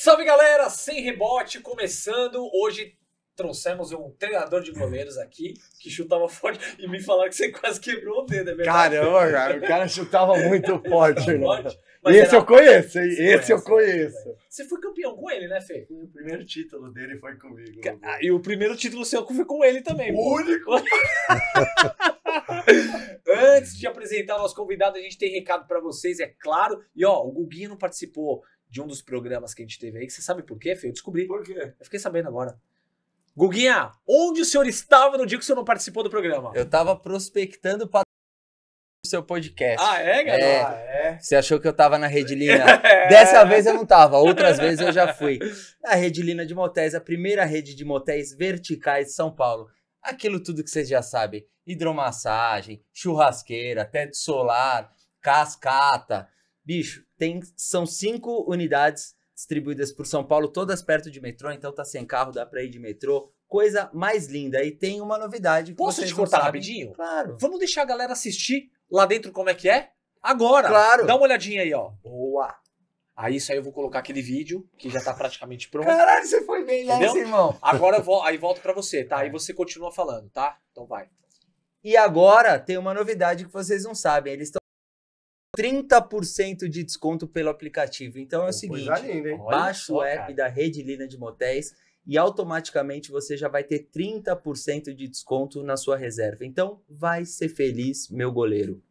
Salve galera, sem rebote, começando. Hoje trouxemos um treinador de goleiros aqui que chutava forte e me falaram que você quase quebrou o dedo, é verdade? Caramba, cara, o cara chutava muito forte, irmão. Mas Esse eu conheço, hein? Esse eu conheço. Você foi campeão com ele, né, Fê? O primeiro título dele foi comigo. E o primeiro título seu foi com ele também. O único. Antes de apresentar o nosso convidado, a gente tem recado pra vocês, é claro. E ó, o Guguinha não participou de um dos programas que a gente teve aí. Você sabe por quê, Fê? Eu descobri. Por quê? Eu fiquei sabendo agora. Guguinha, onde o senhor estava no dia que o senhor não participou do programa? Eu tava prospectando para o seu podcast. Ah, é, galera? É. Você achou que eu tava na Redilina? Dessa vez eu não tava, outras vezes eu já fui. A Redilina de Motéis, a primeira rede de motéis verticais de São Paulo. Aquilo tudo que vocês já sabem. Hidromassagem, churrasqueira, teto solar, cascata. Bicho, são 5 unidades distribuídas por São Paulo, todas perto de metrô, então tá sem carro, dá pra ir de metrô. Coisa mais linda. E tem uma novidade que Posso vocês te não cortar sabem. rapidinho? Claro. Vamos deixar a galera assistir lá dentro como é que é? Agora! Claro. Dá uma olhadinha aí, ó. Boa. Aí isso aí eu vou colocar aquele vídeo, que já tá praticamente pronto. Caralho, você foi bem nessa, Entendeu? irmão. Agora aí volto pra você, tá? Aí você continua falando, tá? Então vai. E agora tem uma novidade que vocês não sabem. Eles estão 30% de desconto pelo aplicativo. Então é o seguinte, Coisa linda, hein? baixa o Olha só, app cara. da Redilina de Motéis e automaticamente você já vai ter 30% de desconto na sua reserva. Então vai ser feliz, meu goleiro.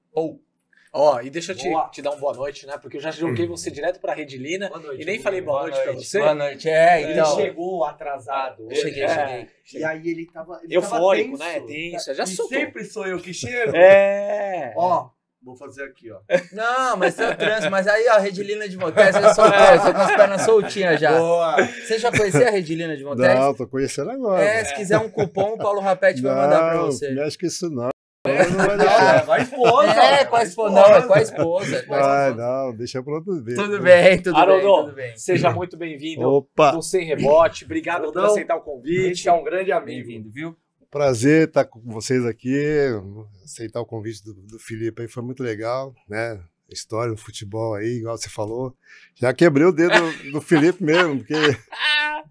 Ó, e deixa eu Boa. te dar uma boa noite, né? Porque eu já joguei você direto pra Redilina Boa noite, e nem Gugu. falei boa noite pra você. Boa noite. É, Ele então. chegou atrasado. Eu cheguei, É. E aí ele tava Eufórico, tenso. né? Tenso. Já E soltou. sempre sou eu que chego. É. Ó, vou fazer aqui, ó. Não, mas tem o trânsito. Mas aí, ó, a Redilina de Motéis, eu soltou, tô com as pernas soltinhas já. Boa. Você já conhecia a Redilina de Motéis? Não, tô conhecendo agora. É, se quiser um cupom, o Paulo Rapete vai mandar pra você. Não mexe com isso não. Vai esposa. É, com a esposa. Não, é com a esposa. É com a Vai, esposa. não, deixa pra outro ver. Tudo bem, tudo Haroldo, bem, tudo bem. seja muito bem-vindo Opa, no Sem Rebote. Obrigado por Haroldo, aceitar o Esse convite. é um grande amigo. Bem-vindo, viu? prazer estar com vocês aqui. Aceitar o convite do Felipe aí foi muito legal, né? História do futebol aí, igual você falou. Já quebrei o dedo do Felipe mesmo, porque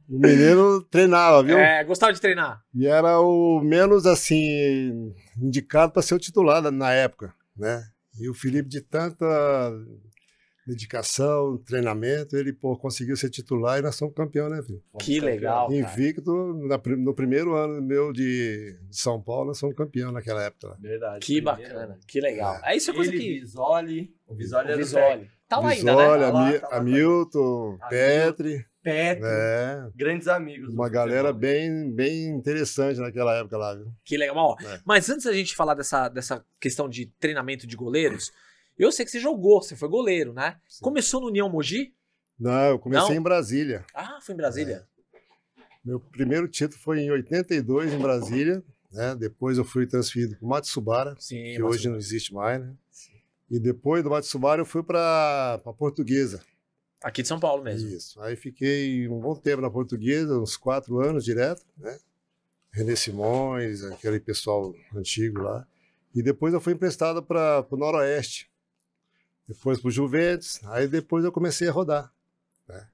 o menino treinava, viu? É, gostava de treinar? E era o menos, assim, indicado para ser o titular na época, né? E o Felipe, de tanta dedicação, treinamento, ele conseguiu ser titular e nós somos campeão, né, filho? Que legal, cara. Invicto, no primeiro ano meu de São Paulo, nós somos campeão naquela época lá. Verdade. Que bacana, que legal. É isso é coisa Ele, que... Visoli. O Visoli O era o Visoli. Tá lá ainda, Visoli, né? Tá lá, tá lá Hamilton, Petri, Petro. é, Grandes amigos. do uma futebol. galera bem interessante naquela época lá, viu? Que legal. Ó, É. mas antes da gente falar dessa questão de treinamento de goleiros, eu sei que você jogou, você foi goleiro, né? Sim. Começou no União Mogi? Não, eu comecei Não? em Brasília. Ah, foi em Brasília. Meu primeiro título foi em 82 em Brasília, né? Depois eu fui transferido para o Matsubara, Sim, que hoje não existe mais, né? E depois do Matsubara eu fui para a Portuguesa. Aqui de São Paulo mesmo. Isso. Aí fiquei um bom tempo na Portuguesa, uns 4 anos direto, né? René Simões, aquele pessoal antigo lá. E depois eu fui emprestado para o Noroeste. Depois para o Juventus. Aí depois eu comecei a rodar, né?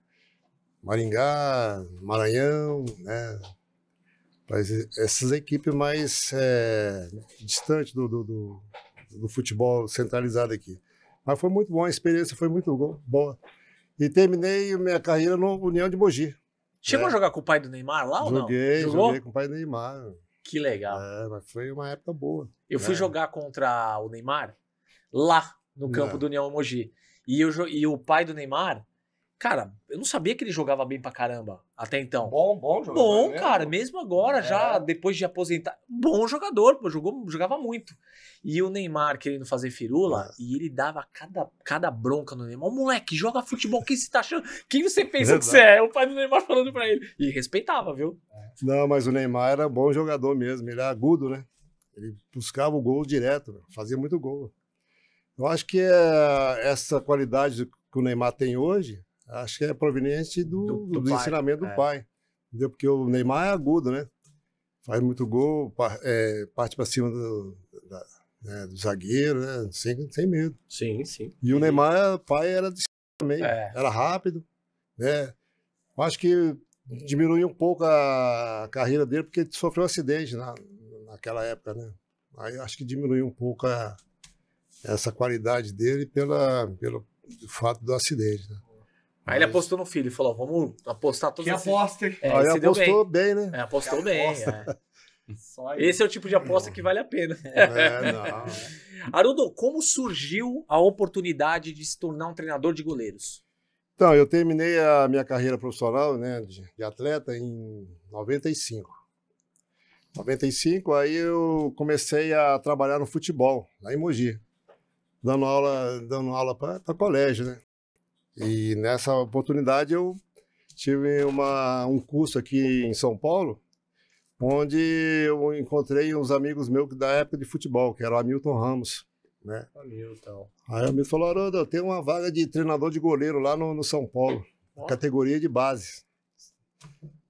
Maringá, Maranhão, né? Mas essas equipes mais distantes do futebol centralizado aqui. Mas foi muito bom, a experiência foi muito boa. E terminei minha carreira no União de Mogi. Chegou É. a jogar com o pai do Neymar lá ou não? Joguei Jogou? com o pai do Neymar. Que legal. Mas foi uma época boa. Eu fui jogar contra o Neymar lá no campo Não. do União Mogi. E o pai do Neymar, cara, eu não sabia que ele jogava bem pra caramba até então. Bom jogador. Bom, né? cara, mesmo agora, já depois de aposentar. Bom jogador, pô, jogava muito. E o Neymar querendo fazer firula, e ele dava cada bronca no Neymar. Ô, moleque, joga futebol, quem você tá achando? Quem você pensa que você é? O pai do Neymar falando pra ele. E respeitava, viu? Não, mas o Neymar era bom jogador mesmo. Ele era agudo, né? Ele buscava o gol direto, fazia muito gol. Eu acho que essa qualidade que o Neymar tem hoje, acho que é proveniente do pai. ensinamento do É. pai. Entendeu? Porque o Neymar é agudo, né? Faz muito gol, parte para cima do zagueiro, né? Sem medo. Sim, sim. E o Neymar, pai, era de também. É. Era rápido, né? Acho que diminuiu um pouco a carreira dele, porque ele sofreu um acidente naquela época, né? Aí acho que diminuiu um pouco essa qualidade dele pelo fato do acidente, né? Aí ele apostou no filho e falou: vamos apostar todos Que aposta, hein? É, Aí se deu apostou bem, né? É, apostou Que bem. aposta. Só aí. Esse é o tipo de aposta que vale a pena. Não. Haroldo, como surgiu a oportunidade de se tornar um treinador de goleiros? Então, eu terminei a minha carreira profissional, né, de atleta em 95. 95, aí eu comecei a trabalhar no futebol, lá em Mogi, dando aula para colégio, né? E nessa oportunidade eu tive um curso aqui em São Paulo, onde eu encontrei uns amigos meus da época de futebol, que era o Hamilton Ramos, né? Hamilton. Aí o Hamilton falou: Haroldo, eu tenho uma vaga de treinador de goleiro lá no São Paulo, categoria de base.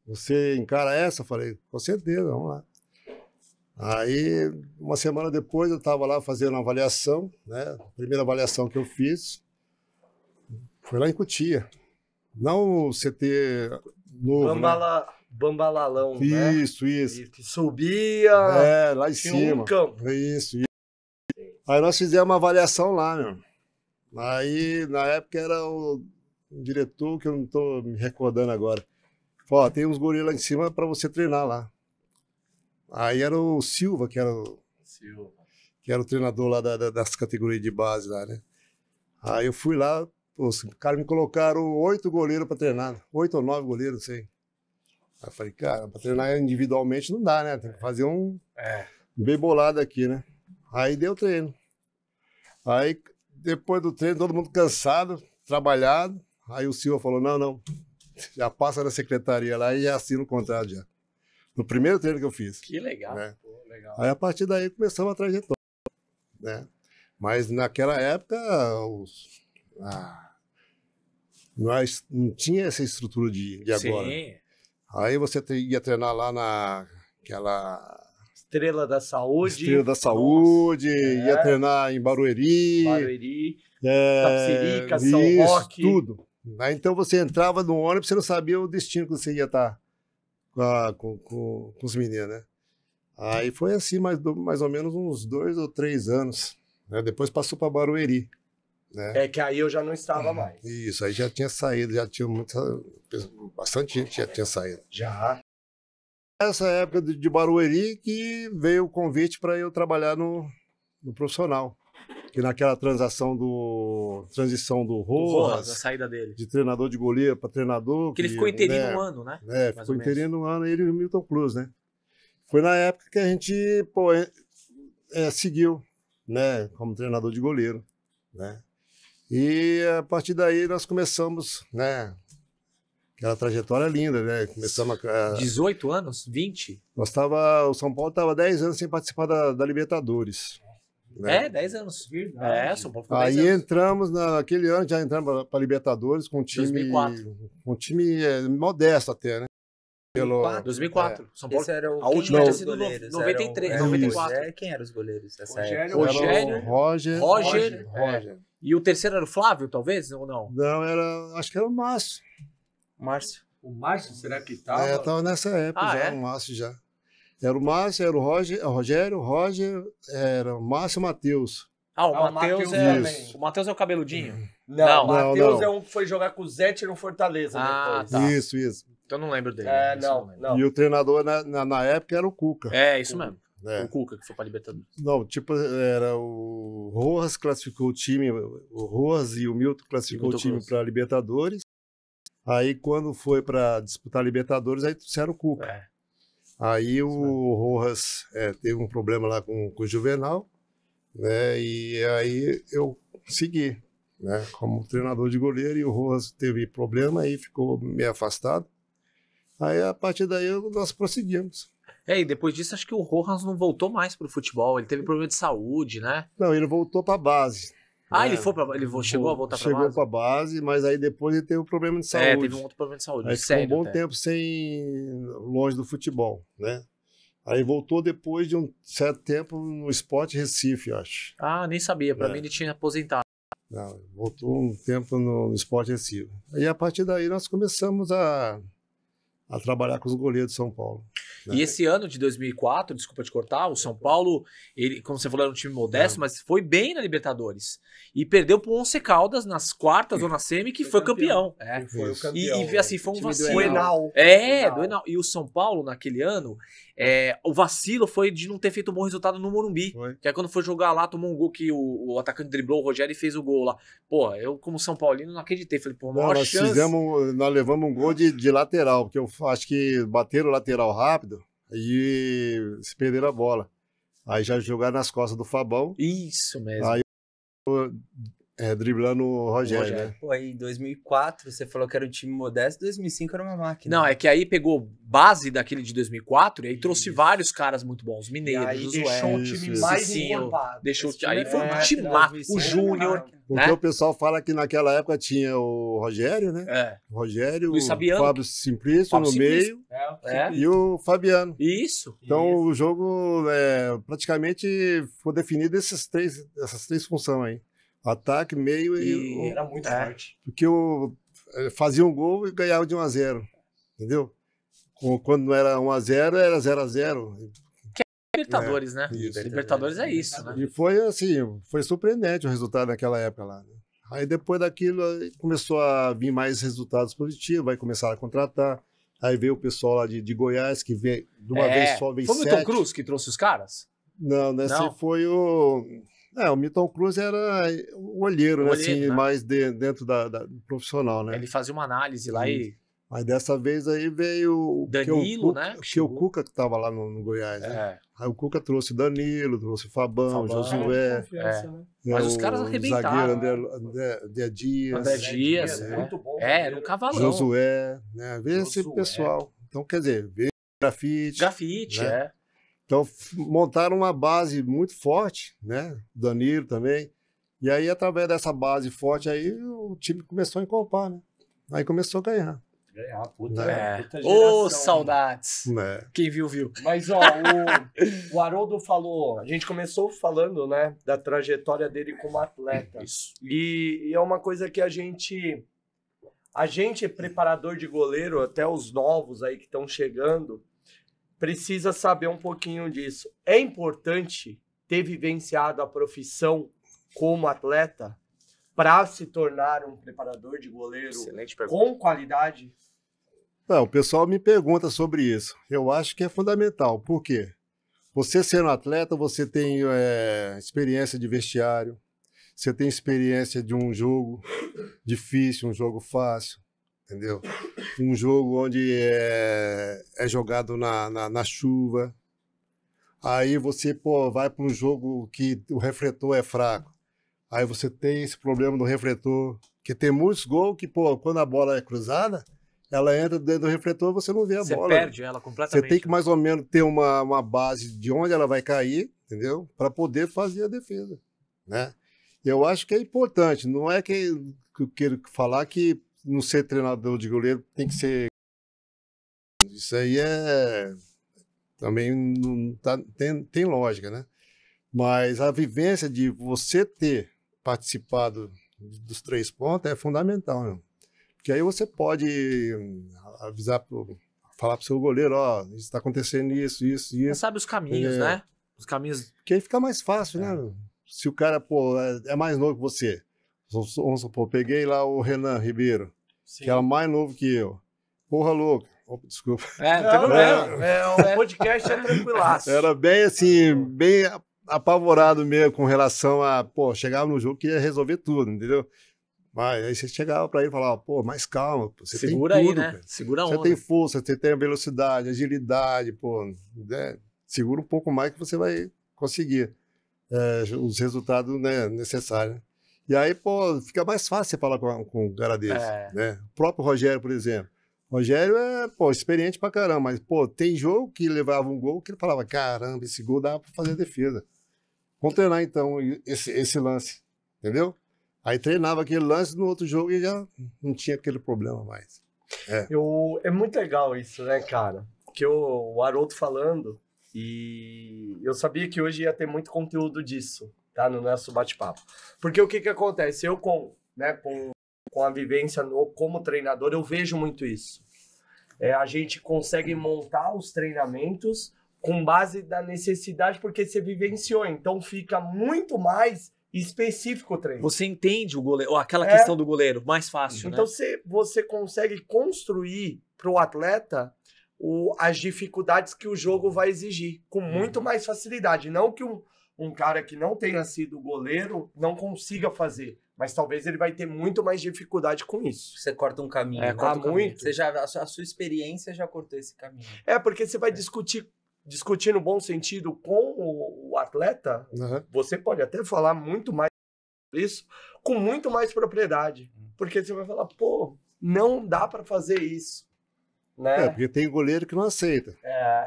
Você encara essa? Eu falei: com certeza, vamos lá. Aí, uma semana depois, eu estava lá fazendo uma avaliação, né? A primeira avaliação que eu fiz foi lá em Cotia. Não o CT novo, né? Bambalalão, né? Isso. Que subia, Lá em tinha cima. um campo. Isso. Aí nós fizemos uma avaliação lá, meu. Aí, na época, era o diretor, que eu não estou me recordando agora. Falou: ó, tem uns goleiros lá em cima para você treinar lá. Aí era o Silva, que era o treinador lá das categorias de base lá, né? Aí eu fui lá, os caras me colocaram 8 goleiros para treinar, 8 ou 9 goleiros, não sei. Aí eu falei: cara, para treinar individualmente não dá, né? Tem que fazer um bem bolado aqui, né? Aí deu treino. Aí, depois do treino, todo mundo cansado, trabalhado. Aí o Silva falou: não, já passa na secretaria lá e já assina o contrato já. No primeiro treino que eu fiz. Que legal. Né? Pô, legal. Aí, a partir daí, começamos a trajetória. Né? Mas, naquela época, nós não tinha essa estrutura de agora. Sim. Aí você ia treinar lá naquela Estrela da Saúde. Estrela da Saúde, Nossa, ia treinar em Barueri. Barueri, Tapsirica, São Roque. Tudo. Aí, então você entrava no ônibus, você não sabia o destino que você ia estar com os meninos, né? Aí foi assim, mais ou menos uns 2 ou 3 anos. Né? Depois passou para Barueri. Né? É que aí eu já não estava mais. Isso, aí já tinha saído, já tinha bastante gente já tinha saído. Já. Nessa época de Barueri que veio o convite para eu trabalhar no profissional. Que naquela transição do Rojas, a saída dele. de treinador de goleiro para treinador. Que ele ficou interino um ano, né? Ficou interino um ano, ele e o Milton Cruz, né? Foi na época que a gente seguiu, né, como treinador de goleiro, né? E a partir daí nós começamos, né, aquela trajetória linda, né? Começamos 18 anos? 20? O São Paulo estava 10 anos sem participar da Libertadores. Né? 10 anos. Verdade. São Paulo ficou 10 Aí anos. entramos, naquele ano, já entramos para Libertadores com um time, 2004. um time modesto até, né? 2004. São Paulo. Esse era o A última quem tinha eram sido os goleiros? 93, Eram 94. Quem eram os goleiros dessa Rogério. época? Rogério. Roger. E o terceiro era o Flávio, talvez? Ou não? Não, acho que era o Márcio. Márcio. O Márcio, será que estava? Tava nessa época já, o Márcio já. Era o Márcio, era o Rogério, era o Márcio e o Matheus. O o Matheus Matheus é. também. O Matheus é o cabeludinho? Não, Não, o Matheus não. é um que foi jogar com o Zete no Fortaleza depois. Tá. Isso. Então eu não lembro dele. É, Isso eu lembro. não. E o treinador na época era o Cuca. É, isso mesmo. É. O Cuca, que foi pra Libertadores. Não, tipo, era o Rojas classificou o time, o Rojas e o Milton classificou o Milton time Cruz. para Libertadores. Aí quando foi para disputar Libertadores, aí trouxeram o Cuca. É. Aí o Rojas teve um problema lá com o Juvenal, né? E aí eu segui, né? Como treinador de goleiro, e o Rojas teve problema e ficou meio afastado. Aí a partir daí nós prosseguimos. E depois disso, acho que o Rojas não voltou mais pro futebol. Ele teve problema de saúde, né? Não, ele voltou para a base. Ele né? chegou a voltar pra base? Chegou para a base, mas aí depois ele teve um problema de saúde. Teve um outro problema de saúde. Aí ficou Sério, um bom até. tempo longe do futebol, né? Aí voltou depois de um certo tempo no Sport Recife, acho. Nem sabia. Pra É. mim ele tinha aposentado. Não, voltou um tempo no esporte recife. E a partir daí nós começamos a trabalhar com os goleiros de São Paulo. E esse ano de 2004, desculpa te cortar, o São Paulo, ele, como você falou, era um time modesto, mas foi bem na Libertadores. E perdeu pro Once Caldas nas quartas ou na semi, que foi campeão. É. Foi o campeão. E assim, foi um Time do vacilo. Enal. Do Enal. E o São Paulo, naquele ano, o vacilo foi de não ter feito um bom resultado no Morumbi. Foi. Que aí quando foi jogar lá, tomou um gol que o atacante driblou o Rogério e fez o gol lá. Pô, eu como São Paulino não acreditei. Falei, pô, maior chance. Nós levamos um gol de lateral, porque eu acho que bateram o lateral rápido e se perderam a bola. Aí já jogaram nas costas do Fabão, Isso mesmo. Aí driblando o Rogério, né? Pô, aí em 2004 você falou que era um time modesto, 2005 era uma máquina. Não, é que aí pegou base daquele de 2004 e aí trouxe vários caras muito bons. E Mineiros, aí os deixou o Isso, time isso. mais Cicinho, encorpado. deixou, Esse time aí foi um time lá, o 2005 Júnior, Porque né? o pessoal fala que naquela época tinha o Rogério, né? É, O Rogério, Luiz o Fabiano. Fábio Simplício Fábio no Simplício. meio é. e o Fabiano. Isso. Então o jogo praticamente foi definido essas três funções aí. Ataque, meio e Era muito forte. porque fazia um gol e ganhava de 1-0, entendeu? Quando não era 1-0, era 0-0. Libertadores, né? isso. Libertadores é isso, né? E foi assim, foi surpreendente o resultado naquela época lá, né? Aí depois daquilo aí começou a vir mais resultados positivos, aí começaram a contratar. Aí veio o pessoal lá de Goiás, que veio de uma vez só, veio Foi o Milton 7. Cruz que trouxe os caras? Não, nesse Não? foi o Milton Cruz era o olheiro, né? Olheiro, Assim, né? mais dentro do profissional, né? Ele fazia uma análise lá e... Mas dessa vez aí veio Danilo, o né? Que o Cuca que estava lá no Goiás, né? É. Aí o Cuca trouxe Danilo, trouxe Fabão, Josué, Né? Mas os o caras arrebentaram, zagueiro André Dias, André Dias, é né? muito bom. Era um cavalão. Josué, né? Veio esse Josué. pessoal. Então, quer dizer, veio grafite. Grafite, né? Então, montaram uma base muito forte, né? Danilo também. E aí, através dessa base forte aí, o time começou a encorpar, né? Aí começou a ganhar. Ganhar, Ô, puta oh, saudades. Né? Quem viu, viu. Mas, ó, o Haroldo falou, a gente começou falando, né, da trajetória dele como atleta. Isso. E é uma coisa que a gente preparador de goleiro, até os novos aí que estão chegando, precisa saber um pouquinho disso. É importante ter vivenciado a profissão como atleta para se tornar um preparador de goleiro Excelente pergunta. com qualidade? Não, o pessoal me pergunta sobre isso. Eu acho que é fundamental. Por quê? Você sendo atleta, você tem experiência de vestiário, você tem experiência de um jogo difícil, um jogo fácil, entendeu? Um jogo onde é jogado na chuva. Aí você vai para um jogo que o refletor é fraco. Aí você tem esse problema do refletor, que tem muitos gols que, quando a bola é cruzada, ela entra dentro do refletor, você não vê a bola. Você perde ela completamente. Você tem que mais ou menos ter uma base de onde ela vai cair, entendeu? Para poder fazer a defesa, né? Eu acho que é importante. Não é que eu quero falar que não ser treinador de goleiro tem que ser... Isso aí também não tem lógica, né? Mas a vivência de você ter participado dos 3 pontos é fundamental, né? Porque aí você pode avisar, falar para o seu goleiro, ó, está acontecendo isso. Você sabe os caminhos, né? Os caminhos... Porque aí fica mais fácil, né? Se o cara, é mais novo que você. Vamos supor, peguei lá o Renan Ribeiro, que era mais novo que eu. Porra louca. Opa, desculpa. não tem problema. O podcast é tranquilaço. Era bem assim, bem apavorado mesmo com relação a, chegava no jogo que ia resolver tudo, entendeu? Mas aí você chegava pra ele e falava, mais calma, você segura tem tudo, aí, né? cara. Segura a Você onda. tem força, você tem velocidade, agilidade, né? Segura um pouco mais que você vai conseguir os resultados, né, necessários. Né? E aí, fica mais fácil você falar com um cara desse, né? O próprio Rogério, por exemplo. O Rogério é, experiente pra caramba, mas, tem jogo que levava um gol que ele falava, caramba, esse gol dá pra fazer a defesa. Vamos treinar, então, esse lance, entendeu? Aí treinava aquele lance, no outro jogo e já não tinha aquele problema mais. É muito legal isso, né, cara? Que o Haroldo falando, e eu sabia que hoje ia ter muito conteúdo disso. tá? No nosso bate-papo. Porque o que que acontece? Eu com a vivência como treinador, eu vejo muito isso. A gente consegue montar os treinamentos com base da necessidade, porque você vivenciou. Então fica muito mais específico o treino. Você entende o goleiro, ou aquela questão do goleiro, mais fácil, então né? você consegue construir para o atleta as dificuldades que o jogo vai exigir, com muito mais facilidade. Não que um cara que não tenha sido goleiro não consiga fazer, mas talvez ele vai ter muito mais dificuldade com isso. Você corta um caminho. corta um muito. Você já, a sua experiência já cortou esse caminho. Porque você vai discutir no bom sentido com o atleta, você pode até falar muito mais sobre isso, com muito mais propriedade. Porque você vai falar, pô, não dá para fazer isso. Né? Porque tem goleiro que não aceita.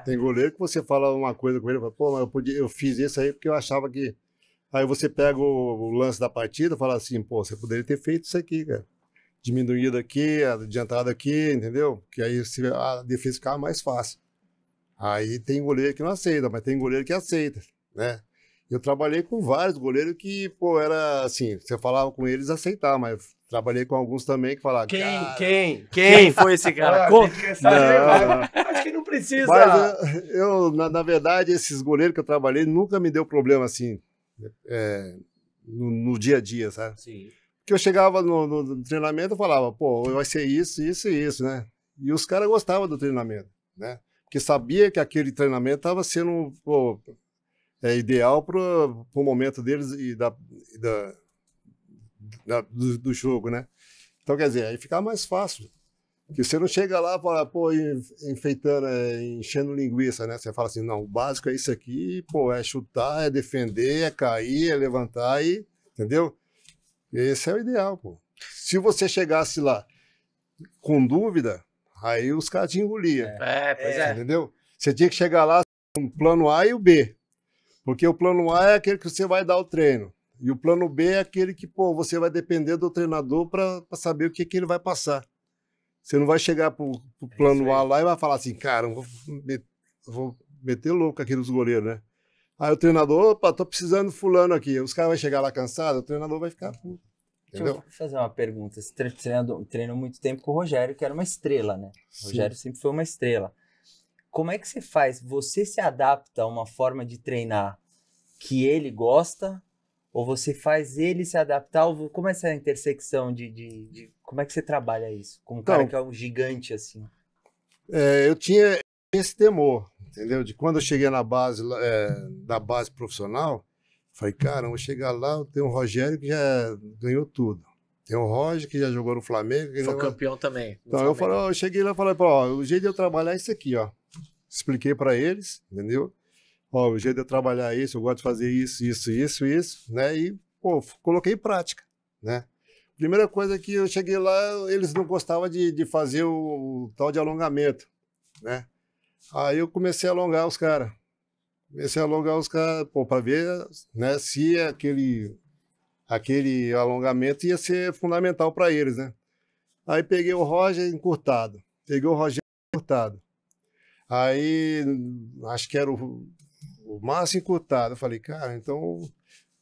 Tem goleiro que você fala uma coisa com ele, fala, pô, mas eu fiz isso aí porque eu achava que... Aí você pega o lance da partida e fala assim, pô, você poderia ter feito isso aqui, cara. Diminuído aqui, adiantado aqui, entendeu? Que aí a defesa ficava mais fácil. Aí tem goleiro que não aceita, mas tem goleiro que aceita, né? Eu trabalhei com vários goleiros que, pô, era assim, você falava com eles, aceitar, mas trabalhei com alguns também que falavam... Quem foi esse cara? Acho que não precisa. Mas eu na verdade, esses goleiros que eu trabalhei nunca me deu problema, assim, no dia a dia, sabe? Sim. Porque eu chegava no treinamento e falava, pô, vai ser isso, isso e isso, né? E os caras gostavam do treinamento, né? Porque sabia que aquele treinamento estava sendo ideal para o momento deles e do jogo, né? Então, quer dizer, aí fica mais fácil. Porque você não chega lá e fala, pô, enfeitando, enchendo linguiça, né? Você fala assim, não, o básico é isso aqui, pô, é chutar, é defender, é cair, é levantar, entendeu? Esse é o ideal, pô. Se você chegasse lá com dúvida, aí os caras te engoliam. Pois é. Entendeu? Você tinha que chegar lá com o plano A e o B. Porque o plano A é aquele que você vai dar o treino. E o plano B é aquele que, pô, você vai depender do treinador para saber o que ele vai passar. Você não vai chegar pro plano A lá e vai falar assim, cara, eu vou meter louco aqui nos goleiros, né? Aí o treinador, opa, tô precisando de fulano aqui. Os caras vão chegar lá cansados, o treinador vai ficar puto. Entendeu? Deixa eu fazer uma pergunta. Você treinou muito tempo com o Rogério, que era uma estrela, né? O Rogério sempre foi uma estrela. Como é que você faz? Você se adapta a uma forma de treinar que ele gosta? Ou você faz ele se adaptar? Ou como é essa intersecção como é que você trabalha isso? Como um cara que é um gigante, assim. Eu tinha esse temor, entendeu? De quando eu cheguei na base, da base profissional, falei, cara, eu vou chegar lá, eu tenho um Rogério que já ganhou tudo. Tem o Roger que já jogou no Flamengo. Foi campeão também. Então eu cheguei lá e falei, ó, o jeito de eu trabalhar é isso aqui, ó. Expliquei para eles, entendeu? Ó, o jeito de eu trabalhar é isso, eu gosto de fazer isso, né? E, pô, coloquei em prática, né? Primeira coisa que eu cheguei lá, eles não gostavam de fazer o tal de alongamento, né? Aí eu comecei a alongar os caras. Pô, para ver, né, se aquele alongamento ia ser fundamental para eles, né? Aí peguei o Roger encurtado. Aí, acho que era o Márcio encurtado. Eu falei, cara, então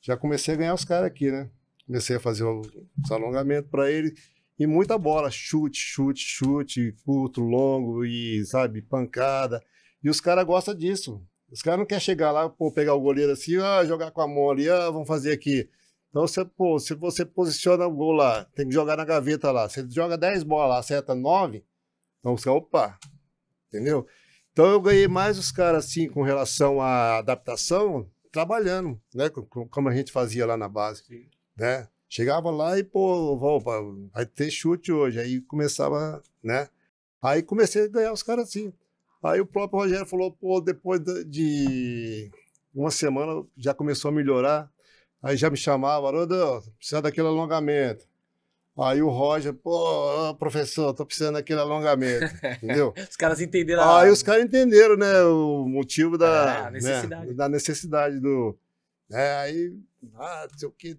já comecei a ganhar os caras aqui, né? Comecei a fazer os alongamentos para ele. E muita bola, chute, curto, longo e, sabe, pancada. E os caras gostam disso. Os caras não querem chegar lá, pô, pegar o goleiro assim, jogar com a mão ali, vamos fazer aqui. Então, se você posiciona o gol lá, tem que jogar na gaveta lá. Você joga 10 bolas lá, acerta 9, então os caras, opa, entendeu? Então eu ganhei mais os caras assim com relação à adaptação, trabalhando, né? Como a gente fazia lá na base, né? Chegava lá e, pô, opa, vai ter chute hoje. Aí começava, né? Aí comecei a ganhar os caras assim. Aí o próprio Rogério falou, pô, depois de uma semana já começou a melhorar. Aí já me chamava, Haroldo, precisa daquele alongamento. Aí o Roger, pô, professor, tô precisando daquele alongamento, entendeu? Os caras entenderam. Aí os caras entenderam, né, o motivo da necessidade. Né, da necessidade do... Aí, não sei o quê.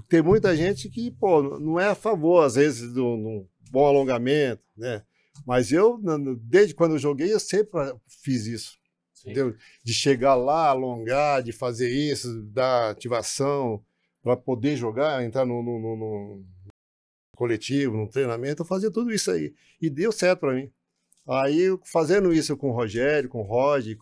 Tem muita gente que, pô, não é a favor, às vezes, do bom alongamento, né? Mas eu, desde quando eu joguei, eu sempre fiz isso. entendeu? De chegar lá, alongar, de fazer isso, dar ativação para poder jogar, entrar no coletivo, no treinamento, eu fazia tudo isso aí. E deu certo para mim. Aí, fazendo isso com o Rogério, com o Roger,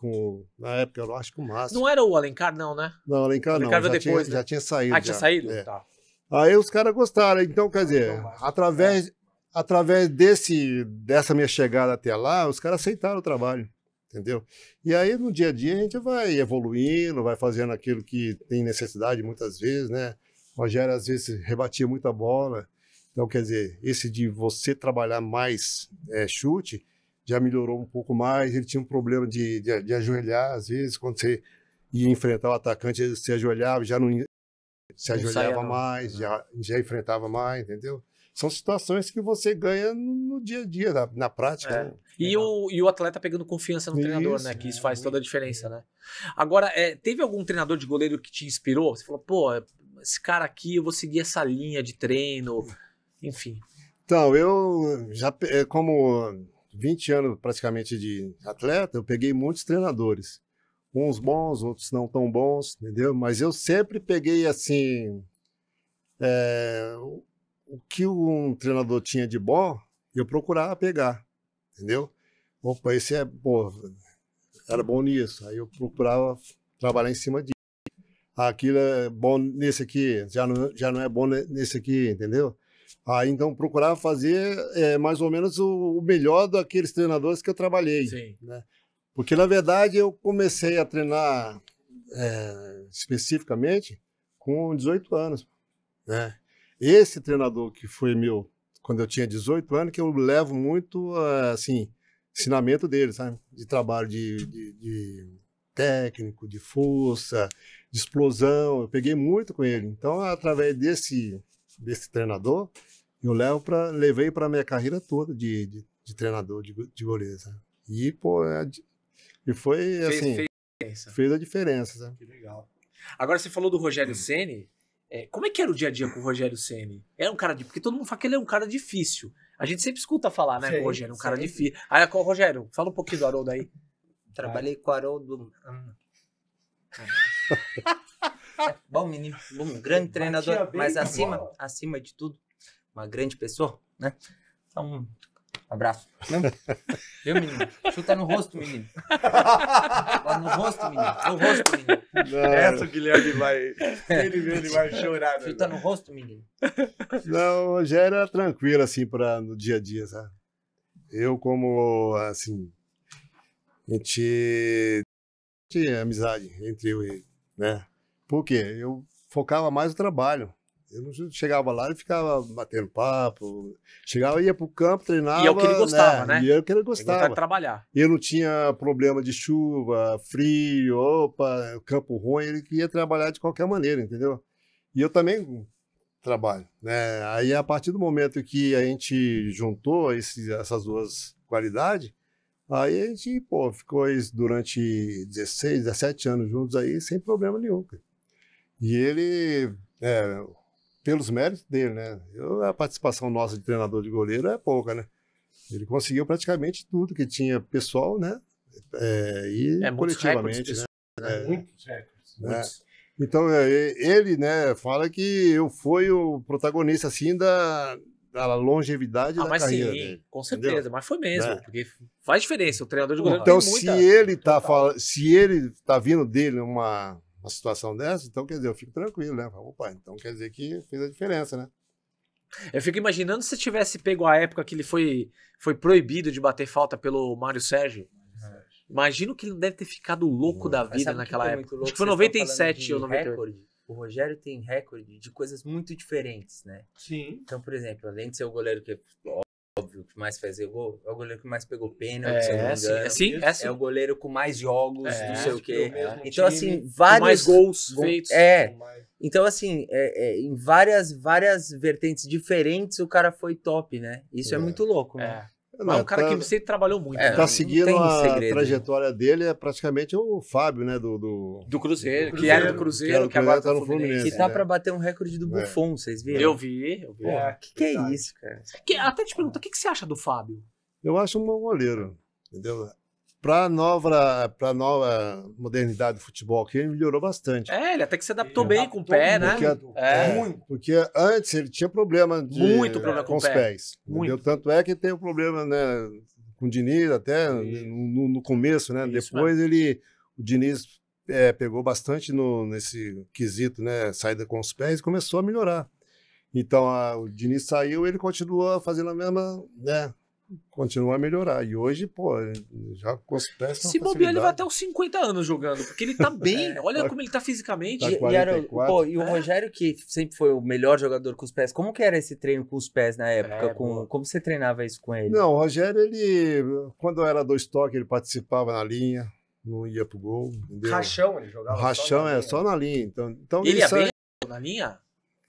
na época, eu acho que o Márcio. Não era o Alencar, não, né? Não, Alencar não. Alencar veio Já, depois, tinha, né? já tinha saído. Ah, tinha saído? É. Tá. Aí os caras gostaram. Então, quer dizer, através dessa minha chegada até lá, os caras aceitaram o trabalho, entendeu? E aí, no dia a dia, a gente vai evoluindo, vai fazendo aquilo que tem necessidade muitas vezes, né? O Rogério, às vezes, rebatia muita bola. Então, quer dizer, esse de você trabalhar mais chute, já melhorou um pouco mais. Ele tinha um problema de ajoelhar, às vezes, quando você ia enfrentar o atacante, ele se ajoelhava, já não se ajoelhava mais, já enfrentava mais, entendeu? São situações que você ganha no dia a dia, na prática. Né? E o atleta pegando confiança no treinador, né? Que isso faz toda a diferença, né? Agora, teve algum treinador de goleiro que te inspirou? Você falou, pô, esse cara aqui, eu vou seguir essa linha de treino, enfim. Então, eu já, como 20 anos praticamente de atleta, eu peguei muitos treinadores. Uns bons, outros não tão bons, entendeu? Mas eu sempre peguei, assim, o que um treinador tinha de bom, eu procurava pegar, entendeu? Opa, esse era bom nisso. Aí eu procurava trabalhar em cima disso. Aquilo é bom nesse aqui, já não é bom nesse aqui, entendeu? Aí então procurava fazer mais ou menos o melhor daqueles treinadores que eu trabalhei. Sim. Né? Porque, na verdade, eu comecei a treinar especificamente com 18 anos. Né? Esse treinador que foi meu quando eu tinha 18 anos, que eu levo muito, assim, ensinamento dele, sabe? De trabalho de técnico, de força, de explosão. Eu peguei muito com ele. Então, através desse treinador, eu levei para a minha carreira toda de treinador de goleiro. Sabe? E, pô, foi assim, fez a diferença. Sabe? Que legal. Agora você falou do Rogério Ceni. Como é que era o dia a dia com o Rogério Ceni? Era um cara porque todo mundo fala que ele é um cara difícil. A gente sempre escuta falar, né, com o Rogério, um cara difícil. Aí, Rogério, fala um pouquinho do Haroldo aí. Trabalhei com o Haroldo. Bom menino, bom, grande treinador, mas acima de tudo, uma grande pessoa, né? Então, abraço. Viu, menino? Chuta no rosto, menino. No rosto, menino. Essa o Guilherme ele vai chorar. Chuta no rosto, menino. Não, o Rogério era tranquilo, assim, no dia a dia, sabe? Eu, como, assim, a gente tinha amizade entre eu e ele, né? Por quê? Eu focava mais no trabalho. Eu não chegava lá e ficava batendo papo. Chegava, ia pro campo, treinava. E é o que ele gostava, né? E é o que ele Ele gostava. gostava de trabalhar. Eu não tinha problema de chuva, frio, campo ruim. Ele queria trabalhar de qualquer maneira, entendeu? E eu também trabalho, né? Aí, a partir do momento que a gente juntou essas duas qualidades, aí a gente, ficou durante 16, 17 anos juntos aí, sem problema nenhum. Cara. E ele, pelos méritos dele, né? A participação nossa de treinador de goleiro é pouca, né? Ele conseguiu praticamente tudo que tinha pessoal, né? E coletivamente, né? Muitos recordes. Então, ele, né, fala que eu fui o protagonista, assim, da longevidade da carreira dele. Com certeza, entendeu? Mas foi mesmo, Né? Porque faz diferença, o treinador de goleiro então, tem muita... se ele tá vindo dele uma situação dessa, então, quer dizer, eu fico tranquilo, né? Opa, então quer dizer que fez a diferença, né? Eu fico imaginando se tivesse pego a época que ele foi proibido de bater falta pelo Mário Sérgio. Imagino que ele deve ter ficado louco da vida naquela época. Acho que foi 97 ou 98. O Rogério tem recorde de coisas muito diferentes, né? Sim. Então, por exemplo, além de ser o goleiro que, óbvio, que mais fazia gol, é o goleiro que mais pegou pênalti, se eu não me engano. É o goleiro com mais jogos, não sei o quê. Então, assim, vários... mais gols feitos. Então, assim, em várias vertentes diferentes, o cara foi top, né? Isso é muito louco, né? Mas é um cara que sempre trabalhou muito. Tá seguindo a trajetória dele, praticamente o Fábio, né? Do Cruzeiro, que era do Cruzeiro, que agora tá no Fluminense. Que tá pra bater um recorde do Buffon, vocês viram? Eu vi. Que é isso, cara? Até te pergunto, o que você acha do Fábio? Eu acho um bom goleiro, entendeu? pra nova modernidade do futebol aqui, ele melhorou bastante. Ele até que se adaptou Ele bem com o pé, né? muito. Porque antes ele tinha problema Muito problema com os o pé. pés. Muito. Entendeu? Tanto é que tem um problema, né, com o Diniz, até no começo, né? Isso Depois o Diniz pegou bastante nesse quesito, né? Saída com os pés e começou a melhorar. Então o Diniz saiu, ele continua fazendo a mesma, né? Continua a melhorar. E hoje, pô, já com os pés. Se bobear, ele vai até os 50 anos jogando, porque ele tá bem. Olha como ele tá fisicamente. Tá E, 44. e o Rogério, que sempre foi o melhor jogador com os pés, como que era esse treino com os pés na época? Como você treinava isso com ele? Não, o Rogério, ele, quando era 2 toques, ele participava na linha, não ia pro gol. Entendeu? Rachão, ele jogava. O rachão só na linha. só na linha. Então Ele ia isso aí bem na linha?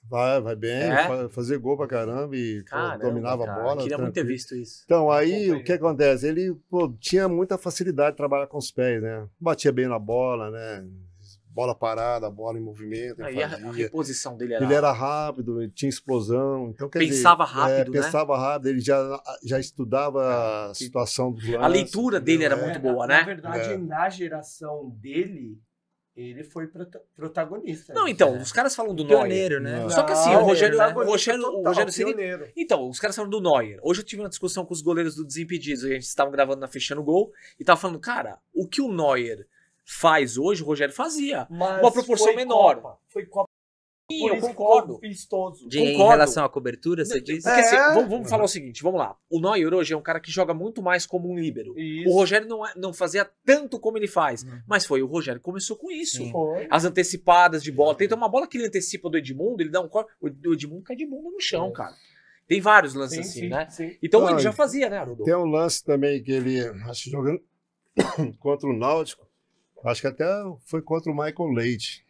vai bem, fazer gol pra caramba e Caramba, dominava cara, a bola. queria muito ter tranquilo. visto isso. Então, aí o que acontece? Ele tinha muita facilidade de trabalhar com os pés, né? Batia bem na bola, né? Bola parada, bola em movimento. Aí a reposição dele era... Ele era rápido, ele tinha explosão. Então, quer Pensava dizer, rápido, né? Pensava rápido, ele já estudava a situação dos lances. A leitura dele era muito boa, né? Na verdade, na geração dele, ele foi protagonista. Não, então, os caras falam do Neuer. Pioneiro, né? Não. Só que assim, Não, o Rogério total, seria... pioneiro. Então, os caras falam do Neuer. Hoje eu tive uma discussão com os goleiros do Desimpedidos. A gente estava gravando na Fechando Gol e tava falando, cara, o que o Neuer faz hoje, o Rogério fazia. Mas Uma proporção foi menor. Copa, foi Copa. Sim, Por eu isso concordo. ficou vistoso. Em Concordo. relação à cobertura, você disse? Porque, assim, vamos falar o seguinte, vamos lá. O Neuer hoje é um cara que joga muito mais como um líbero. Isso. O Rogério não fazia tanto como ele faz, mas foi o Rogério que começou com isso. Foi. As antecipadas de bola. Tem uma bola que ele antecipa do Edmundo, ele dá um corte, o Edmundo cai de bunda no chão, cara. Tem vários lances assim, né? Sim. Então Não, ele já fazia, né, Haroldo? Tem um lance também que ele, acho que jogando contra o Náutico, acho que até foi contra o Michael Leite.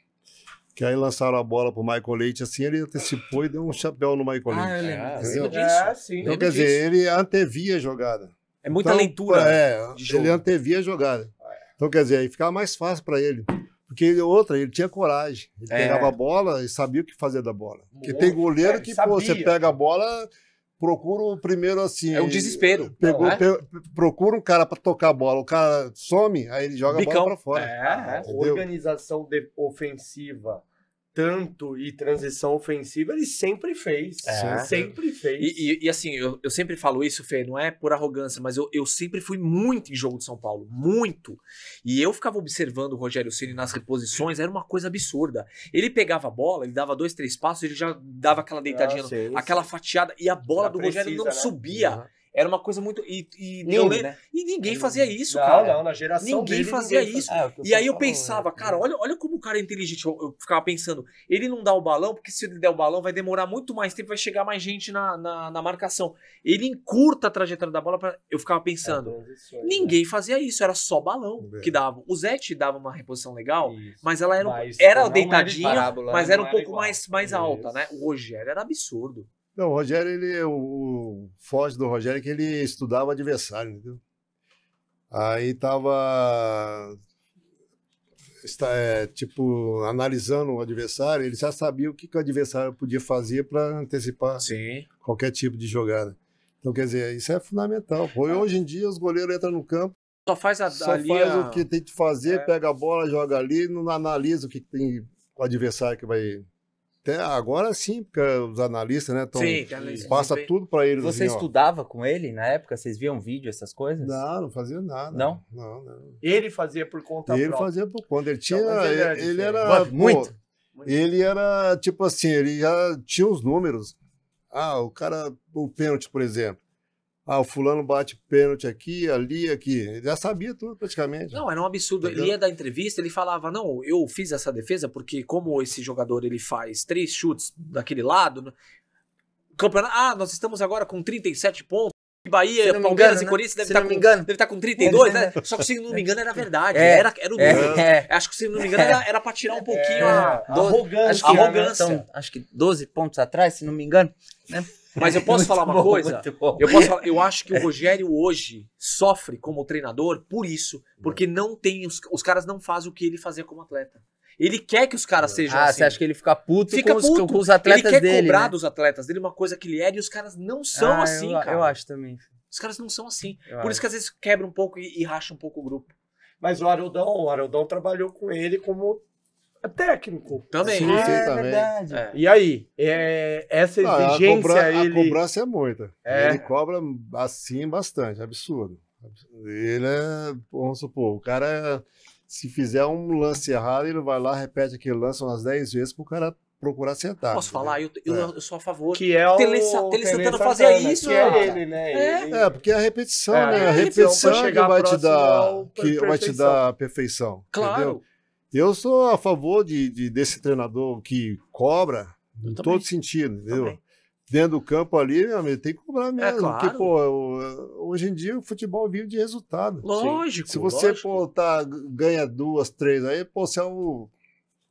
Que aí lançaram a bola pro Michael Leite, assim, ele antecipou e deu um chapéu no Michael Leite. eu lembro. Entendeu? Sim. Então, lembro quer dizer, disso. ele antevia a jogada. É muita Então, leitura de jogo. ele antevia a jogada. Então, quer dizer, aí ficava mais fácil para ele. Porque ele tinha coragem. Ele pegava a bola e sabia o que fazer da bola. Porque tem goleiro que, sabia. você pega a bola, procura o primeiro assim. É um desespero. Pegou, não é? procura um cara para tocar a bola, o cara some, aí ele joga a Bicão. bola para fora. É. Entendeu? Organização ofensiva, tanto e transição ofensiva, ele sempre fez. Sempre fez. E assim, eu sempre falo isso, Fê, não é por arrogância, mas eu sempre fui muito em jogo de São Paulo, muito. E eu ficava observando o Rogério Ceni nas reposições, era uma coisa absurda. Ele pegava a bola, ele dava 2, 3 passos, ele já dava aquela deitadinha, aquela fatiada, e a bola do Rogério não subia. Era uma coisa muito... E ninguém fazia isso, cara. Não, na geração Ninguém dele, fazia isso. E aí eu pensava, cara, olha como o cara é inteligente. Eu ficava pensando, ele não dá o balão, porque se ele der o balão vai demorar muito mais tempo, vai chegar mais gente na marcação. Ele encurta a trajetória da bola. Eu ficava pensando, ninguém fazia isso, era só balão que dava. O Zete dava uma reposição legal, mas ela era deitadinha, mas era um pouco mais alta, né? O Rogério era absurdo. Não, o Rogério, o forte do Rogério é que ele estudava o adversário, entendeu? Aí tava, tipo, analisando o adversário, ele já sabia o que o adversário podia fazer para antecipar qualquer tipo de jogada. Então, quer dizer, isso é fundamental. Hoje em dia, os goleiros entram no campo, só faz o que tem que fazer, pega a bola, joga ali, não analisa o que tem o adversário que vai... Agora sim, porque os analistas, né, passa tudo para eles. Você assim, estudava com ele na época? Vocês viam vídeo, essas coisas? Não fazia nada. Não? Não. Ele fazia por conta própria. Ele fazia por conta. Ele tinha. Então, ele era. Muito. Ele era tipo assim, ele já tinha os números. O pênalti, por exemplo. O fulano bate pênalti aqui, ali, aqui. Ele já sabia tudo praticamente. Não, era um absurdo. Ele ia dar entrevista, ele falava, não, eu fiz essa defesa porque como esse jogador ele faz 3 chutes daquele lado, campeonato, nós estamos agora com 37 pontos, Bahia, Palmeiras e Corinthians deve estar com 32, né? Só que se não me engano era verdade, era o número. Acho que se não me engano era pra tirar um pouquinho a arrogância. Então, acho que 12 pontos atrás, se não me engano, né? Mas eu posso falar uma coisa? Eu acho que o Rogério hoje sofre como treinador por isso. Porque não tem os caras não fazem o que ele fazia como atleta. Ele quer que os caras sejam assim. Você acha que ele fica puto com os atletas dele? Ele quer cobrar né? dos atletas dele uma coisa que ele é e os caras não são assim, cara. Eu acho também. Os caras não são assim. Eu Por isso que às vezes quebra um pouco e racha um pouco o grupo. Mas o Haroldão trabalhou com ele como técnico. Também. Sim, também. verdade. É. E aí, essa Não, exigência a ele... cobrança é muita. É. Ele cobra assim bastante, absurdo. Ele é, vamos supor, o cara, se fizer um lance errado, ele vai lá, repete aquele lance umas 10 vezes pro cara procurar acertar. Posso falar? Eu sou a favor. Que é o Tele Santana fazia isso, que é cara. ele, né? É. Ele- Porque é a repetição, É, né? A a repetição repetição pra é que chegar vai te próximo dar, ao perfeição. a perfeição. Claro. Entendeu? Eu sou a favor desse treinador que cobra Eu em também. todo sentido, entendeu? Também. Dentro do campo ali, meu amigo, tem que cobrar mesmo. claro. Porque, pô, hoje em dia o futebol vive de resultado. Lógico. Se você, lógico. pô, ganha 2, 3, aí, pô, você é o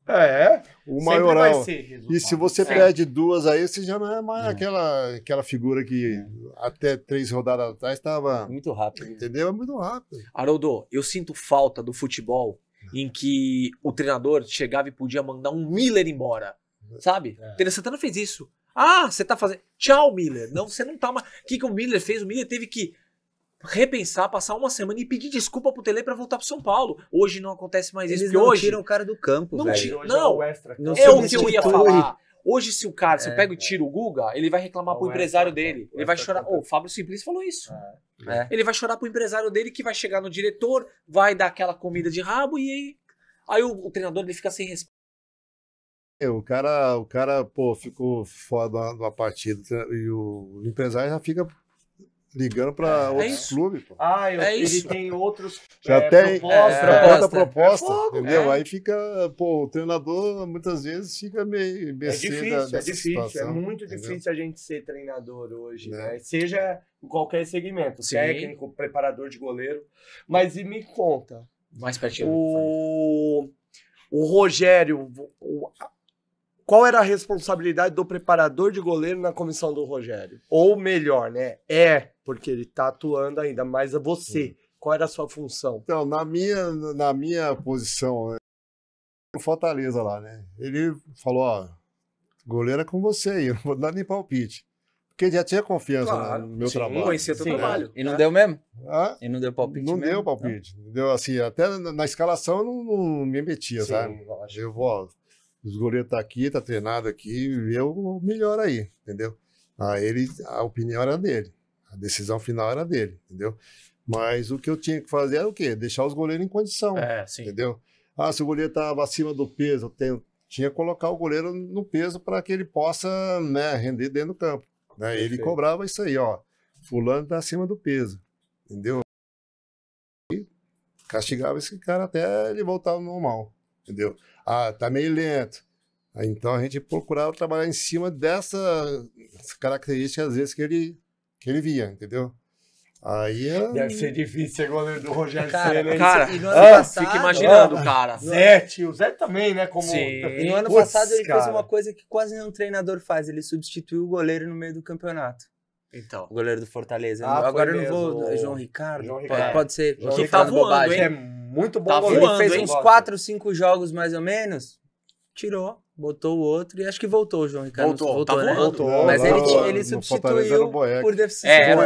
sempre maioral. vai ser resultado. E se você Sim. perde 2 aí, você já não é mais aquela figura que até 3 rodadas atrás estava. Muito rápido. Entendeu? É muito rápido. Haroldo, eu sinto falta do futebol em que o treinador chegava e podia mandar um Miller embora. Sabe? É. Tele Santana fez isso. Ah, você tá fazendo. Tchau, Miller. Não, você não tá mais. O que o Miller fez? O Miller teve que repensar, passar uma semana e pedir desculpa pro Tele pra voltar pro São Paulo. Hoje não acontece mais isso. Eles Porque não hoje. tiram o cara do campo, Não velho. tira. Hoje Não. é o extra. Não É o que eu substitui. ia falar. Hoje, se eu É. pego e tiro o Guga, ele vai reclamar pro O empresário extra, dele. o Ele vai extra chorar. conta. O Fábio Simplício falou isso. É. Ele vai chorar pro empresário dele que vai chegar no diretor, vai dar aquela comida de rabo e aí o treinador ele fica sem respeito. O cara, pô, ficou fora de uma partida e o empresário já fica ligando para outros isso. clubes, pô. É Ele isso. tem outros Já tem propostas. proposta, É fogo, entendeu? é. Aí fica, pô, o treinador muitas vezes fica meio É mercê difícil, dessa é situação, muito entendeu? difícil a gente ser treinador hoje, É. né? Seja em qualquer segmento, Sim. técnico, preparador de goleiro. Mas e me conta, Mais pertinho. o Rogério, qual era a responsabilidade do preparador de goleiro na comissão do Rogério? Ou melhor, né? Porque ele tá atuando ainda, mas você, qual era a sua função? Então, na minha posição, né, no Fortaleza lá, né? Ele falou, ó, goleiro é com você aí, eu não vou dar nem palpite. Porque ele já tinha confiança Claro, no meu sim, trabalho. Conhecia teu Sim. trabalho. E não deu mesmo? Ah, E não deu palpite não mesmo? deu palpite. Deu assim, até na escalação eu não me metia, sabe? Sim, lógico. Eu vou, ó, os goleiros tá aqui, tá treinado aqui, eu melhor aí, entendeu? Aí a opinião era dele, a decisão final era dele, entendeu? Mas o que eu tinha que fazer era o quê? Deixar os goleiros em condição, É, sim. entendeu? Ah, se o goleiro estava acima do peso, tinha que colocar o goleiro no peso para que ele possa, né, render dentro do campo. Né? Ele Perfeito. cobrava isso aí, ó. Fulano está acima do peso, entendeu? E castigava esse cara até ele voltar ao normal, entendeu? Ah, tá meio lento. Aí, então a gente procurava trabalhar em cima dessas características, às vezes, que ele via, entendeu? Aí Deve ser difícil ser goleiro do Rogério Cara, Ceni, hein? Cara, E no ano passado, fica imaginando, cara. Zé, tio, o Zé também, né? Como... Sim. E no ano Putz, passado ele fez cara. uma coisa que quase nenhum treinador faz. Ele substituiu o goleiro no meio do campeonato. Então. O goleiro do Fortaleza. Ah, Agora foi eu não vou. mesmo. João Ricardo? João Pode- Ricardo. Pode ser. João Tô Ricardo falando tá voando, bobagem. É muito bom Tá goleiro. Ele fez hein? uns 4, 5 jogos mais ou menos. Tirou, botou o outro e acho que voltou o João Ricardo. Voltou, tá né? voando. Mas Lá ele no substituiu Fortaleza era o Boeck. por deficiência. É, era,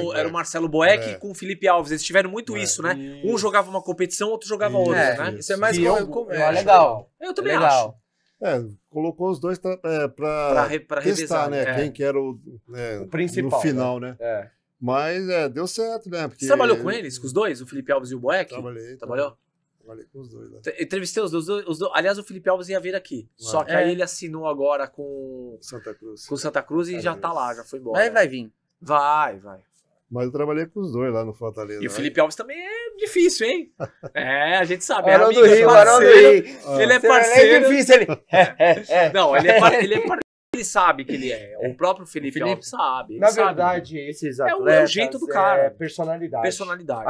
Boeck, era o Marcelo Boeck É. com o Felipe Alves. Eles tiveram muito isso, né? Um jogava uma competição, outro jogava Isso, outra, É, né? isso é mais Que é acho legal. Eu É também acho. legal. Colocou os dois para Pra testar, revezar, né? né? Quem que era O principal, no final, né? É. Mas deu certo, né? Porque Você trabalhou com eles, com os dois? O Felipe Alves e o Boeck? Trabalhei. Trabalhou? Trabalhei com os dois lá. Entrevistei os dois. Aliás, o Felipe Alves ia vir aqui. Só que aí ele assinou agora com Santa Cruz. o Santa Cruz e já tá lá, já foi embora. Mas vai vir. Vai. Mas eu trabalhei com os dois lá no Fortaleza. E o né? Felipe Alves também é difícil, hein? É, a gente sabe. Barão é do amigo, é Rio, Barão do parceiro. Rio. Ele é Você parceiro. É difícil ele. Não, ele sabe que ele é. O próprio Felipe Alves sabe. Ele Na sabe. verdade, esses É o atletas... jeito do cara. É personalidade. Personalidade.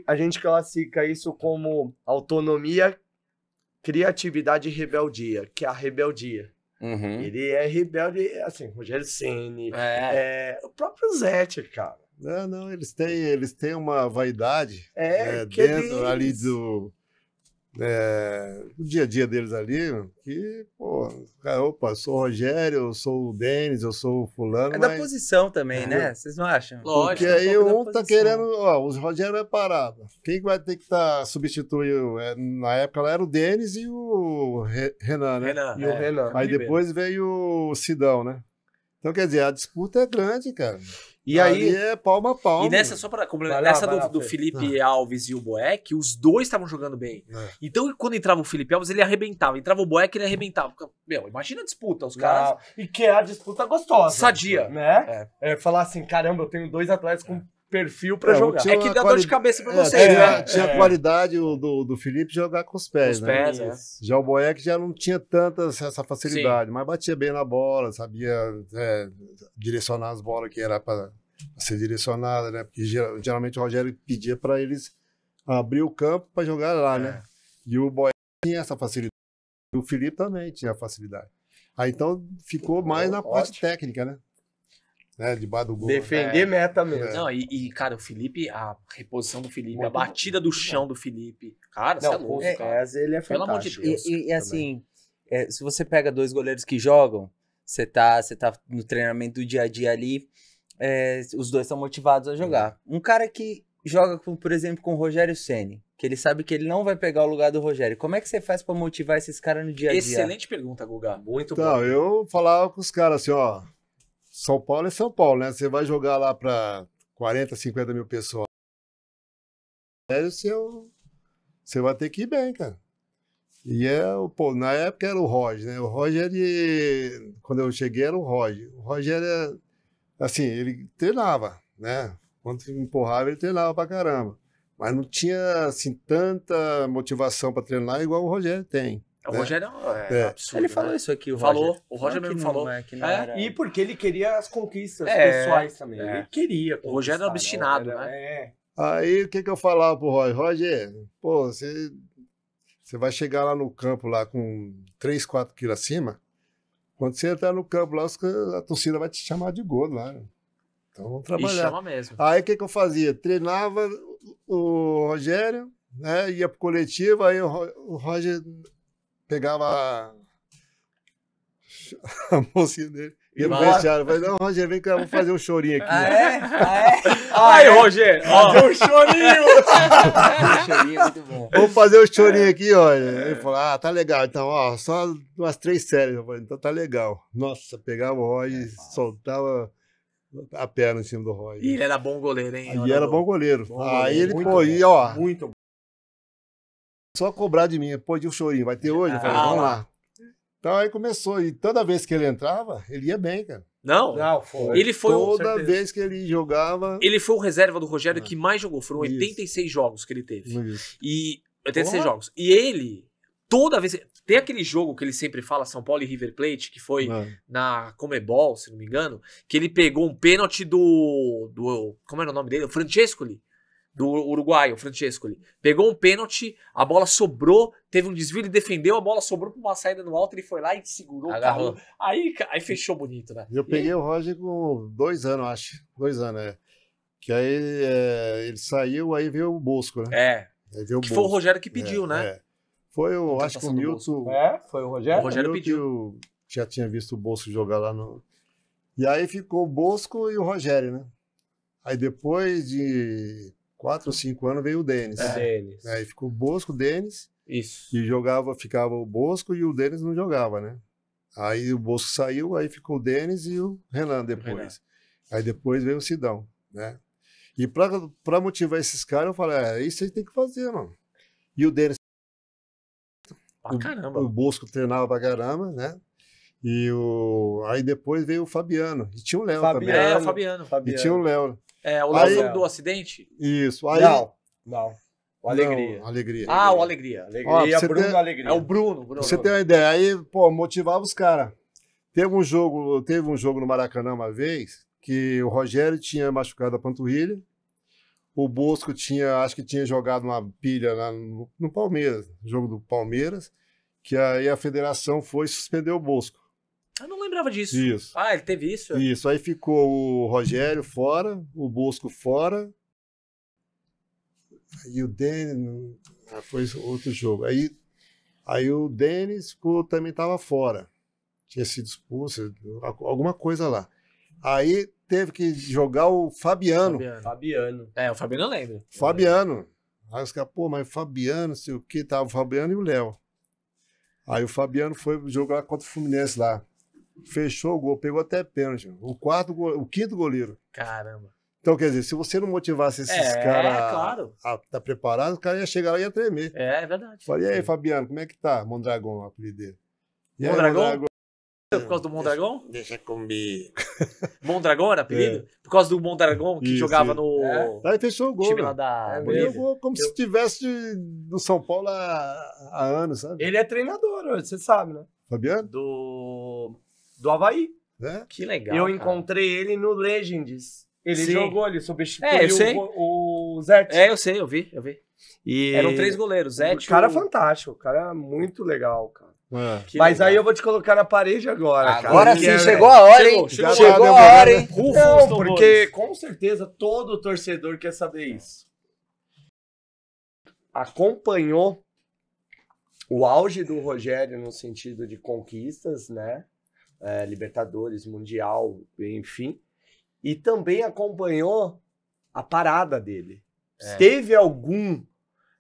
A gente classifica isso como autonomia, criatividade e rebeldia, que é a rebeldia. Uhum. Ele é rebelde, assim, Rogério Ceni, É. o próprio Zete, cara. Não, eles têm uma vaidade Que dentro ali no dia a dia deles ali, que, pô, cara, opa, eu sou o Rogério, eu sou o Denis, eu sou o fulano, É da mas... posição também, né? Vocês não acham? Lógico. Porque É aí um pouco um da tá posição. querendo, ó, o Rogério vai parar. Quem que vai ter que substituir? Na época lá era o Denis e o Renan, né? Renan. E o Renan. Aí Ribeiro. depois veio o Sidão, né? Então, quer dizer, a disputa é grande, cara. E Ali aí, é palma a palma. E nessa, só pra complementar, Vai lá, nessa vai lá, do Fê. Felipe Alves e o Boeck, os dois estavam jogando bem. É. Então, quando entrava o Felipe Alves, ele arrebentava. Entrava o Boeck, ele arrebentava. Meu, imagina a disputa, os caras... Não, e que é a disputa gostosa. Sadia. Né? É falar assim, caramba, eu tenho 2 atletas com perfil pra É, jogar. tinha É que uma dá dor de cabeça pra É, vocês, né? tinha a qualidade do Felipe jogar com os pés, Os né? pés, é. Já o Boeck já não tinha tanta essa facilidade, mas batia bem na bola, sabia direcionar as bolas que era para ser direcionada, né? Porque geralmente o Rogério pedia para eles abrir o campo para jogar lá, né? E o Boeck tinha essa facilidade. E o Felipe também tinha facilidade. Aí então ficou mais na parte técnica, né? Debaixo do gol. Defender meta mesmo. Não, cara, o Felipe, a reposição do Felipe, Muito a batida do chão do Felipe. Cara, você é Não, louco, com os cara. pés ele é Pelo amor de fantástico. Deus. E assim, se você pega 2 goleiros que jogam, você tá no treinamento do dia a dia ali, os dois estão motivados a jogar. Um cara que joga, por exemplo, com o Rogério Ceni, que ele sabe que ele não vai pegar o lugar do Rogério. Como é que você faz pra motivar esses caras no dia a dia? Excelente pergunta, Guga. Muito Então, bom. eu falava com os caras assim, ó, São Paulo é São Paulo, né? Você vai jogar lá para 40, 50 mil pessoas. Você vai ter que ir bem, cara. E pô, na época era o Roger, né? O Roger, quando eu cheguei, era o Roger. O Roger era, assim, ele treinava, né? Quando empurrava, ele treinava pra caramba. Mas não tinha, assim, tanta motivação para treinar igual o Rogério tem. O né? Rogério é absurdo. Ele falou né? isso aqui, o Falou, Roger. o Roger Não mesmo que falou. que não É, era... E porque ele queria as conquistas É, pessoais também. é. Ele queria. O Rogério era conquistar, obstinado, Era- né? É. Aí o que eu falava pro Roger? Roger, pô, você vai chegar lá no campo lá com 3, 4 quilos acima, quando você entrar no campo lá, a torcida vai te chamar de gordo lá. Né? Então vamos E trabalhar. chama mesmo. Aí o que eu fazia? Treinava o Rogério, né? Ia pro coletivo, aí o Roger pegava a mocinha dele. Ia pro vai. vestiário. Eu falei, não, Roger, vem cá, vou fazer um chorinho aqui. Ah, ó. é? Ah, é? Ai, Roger! Ó, Deu um chorinho! O chorinho é muito bom. Vou fazer o chorinho aqui, olha. Ele falou, tá legal. Então, ó, só umas 3 séries. Eu falei, então tá legal. Nossa, pegava o Roger e soltava a perna em cima do Roger. e ele era bom goleiro, hein? E era bom goleiro. Bom Aí goleiro, ele, muito pô, bom. e ó, Muito bom. só cobrar de mim. Pô, de um chorinho, vai ter hoje? Eu falei, Ah, vamos lá. lá. Então aí começou. E toda vez que ele entrava, ele ia bem, cara. Não, Não, foi. ele foi o... Toda vez que ele jogava... Ele foi o reserva do Rogério que mais jogou. Foram Isso. 86 jogos que ele teve. Isso. E 86 Porra. jogos. E ele, toda vez... Tem aquele jogo que ele sempre fala, São Paulo e River Plate, que foi na Comebol, se não me engano, que ele pegou um pênalti do como era o nome dele? O Francescoli. Do uruguaio, o Francescoli. Pegou um pênalti, a bola sobrou, teve um desvio, ele defendeu, a bola sobrou pra uma saída no alto, ele foi lá e segurou. Agarrou. Caiu. Aí fechou bonito, né? Eu peguei o Roger com 2 anos, acho. 2 anos, é. Que aí ele saiu, aí veio o Bosco, né? É. Aí veio o Que foi o Bosco. Rogério que pediu, É, né? é. Foi o, acho que o Contratação do Milton... É, foi o Rogério? O Rogério Milton pediu. já tinha visto o Bosco jogar lá no... E aí ficou o Bosco e o Rogério, né? Aí depois de 4 ou 5 anos veio o Denis. Denis. Aí ficou o Bosco, o Denis, Isso. e ficava o Bosco e o Denis não jogava, né? Aí o Bosco saiu, aí ficou o Denis e o Renan depois. Renan. Aí depois veio o Sidão, né? E pra motivar esses caras, eu falei, isso aí tem que fazer, mano. E o Denis, Pra caramba. o Bosco treinava pra caramba, né? Aí depois veio o Fabiano. E tinha o Léo também. É, o Fabiano. E tinha o Léo. É, o Aí- Léo do acidente? Isso. Aí, Não. O Alegria. Não, Alegria. Ah, o Alegria. Alegria, Ó, pra você Bruno ter- Alegria. É o Bruno. Pra você ter uma ideia, aí, pô, motivava os caras. Teve um jogo no Maracanã uma vez, que o Rogério tinha machucado a panturrilha, o Bosco acho que tinha jogado uma pilha lá no Palmeiras, jogo do Palmeiras, que aí a federação foi suspender o Bosco. Eu não lembrava disso. Isso. Ah, ele teve isso? Isso, aí ficou o Rogério fora, o Bosco fora, e o Denis, Foi outro jogo. Aí o Denis também estava fora. Tinha sido expulso, alguma coisa lá. Aí teve que jogar o Fabiano. Fabiano. O Fabiano eu lembro. Fabiano. Aí os caras, pô, mas Fabiano, sei o que, tava o Fabiano e o Léo. Aí o Fabiano foi jogar contra o Fluminense lá. Fechou o gol, pegou até pênalti. O quinto goleiro. Caramba. Então, quer dizer, se você não motivasse esses caras a estar preparado, o cara ia chegar lá e ia tremer. É verdade. Falei, e aí, Fabiano, como é que tá? Mondragão, o apelido dele. E aí, Mondragão? Por causa do Mondragão? Deixa comigo. Mondragão era apelido? Por causa do Mondragão que jogava no Aí fechou o gol. time lá da Bolívia. Jogou como se estivesse no São Paulo há anos, sabe? Ele é treinador hoje, você sabe, né? Fabiano? Do Avaí. É? Que legal. Eu cara. encontrei ele no Legends. Ele Sim. jogou, ele substituiu eu sei. o Zete. Eu sei, eu vi. E Eram 3 goleiros, Zé, o cara é fantástico, o cara é muito legal, cara. Que Mas legal. aí eu vou te colocar na parede agora, cara. Agora Porque sim, chegou a hora, hein? Chegou Chegou a a hora, hein? Rufos, Não, tambores. porque com certeza todo torcedor quer saber isso. Acompanhou o auge do Rogério no sentido de conquistas, né? Libertadores, Mundial, enfim. E também acompanhou a parada dele. Teve algum,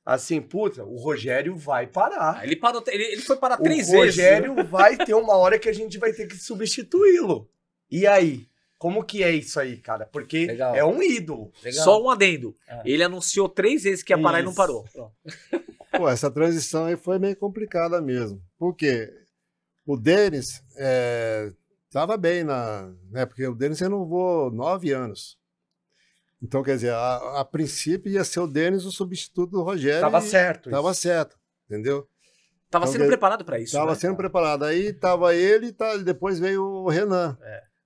assim, puta, o Rogério vai parar. Ele parou, ele foi parar O 3 vezes. Rogério vai ter uma hora que a gente vai ter que substituí-lo. E aí? Como que é isso aí, cara? Porque Legal. é um ídolo. Legal. Só um adendo. Ele anunciou 3 vezes que ia parar e não Isso. parou. Pô, essa transição aí foi meio complicada mesmo. Por quê? O Denis estava bem né? Porque o Denis renovou 9 anos. Então, quer dizer, a princípio ia ser o Denis o substituto do Rogério. Tava certo. Tava certo, entendeu? Tava Então, sendo preparado pra isso. Tava né? sendo preparado. Aí tava ele e depois veio o Renan.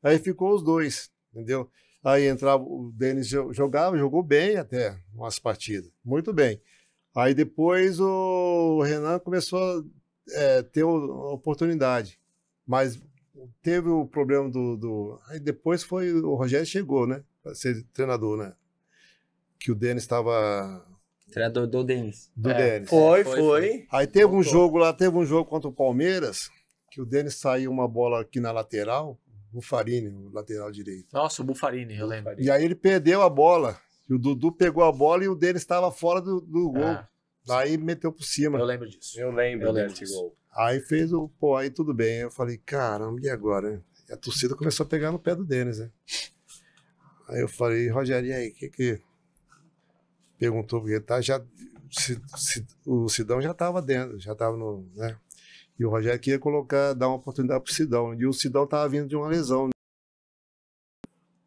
Aí ficou os dois, entendeu? Aí entrava o Denis, jogou bem até umas partidas, muito bem. Aí depois o Renan começou a ter a oportunidade, mas teve o problema Aí depois o Rogério chegou, né? Para ser treinador, né? Que o Denis estava... Treinador do Denis. Denis. Foi. Aí teve um jogo contra o Palmeiras, que o Denis saiu uma bola aqui na lateral, o Farini, o lateral direito. Nossa, o Bufarini, eu lembro. E aí ele perdeu a bola. E o Dudu pegou a bola e o Denis estava fora do gol. Aí meteu por cima. Eu lembro disso. Eu lembro desse disso. gol. Aí fez aí tudo bem. Eu falei, caramba, e agora? Né? E a torcida começou a pegar no pé do Denis, né? Aí eu falei, Rogério, e aí, o que perguntou? Porque o Sidão já estava dentro, já estava no... Né? E o Rogério queria dar uma oportunidade pro Sidão. E o Sidão estava vindo de uma lesão,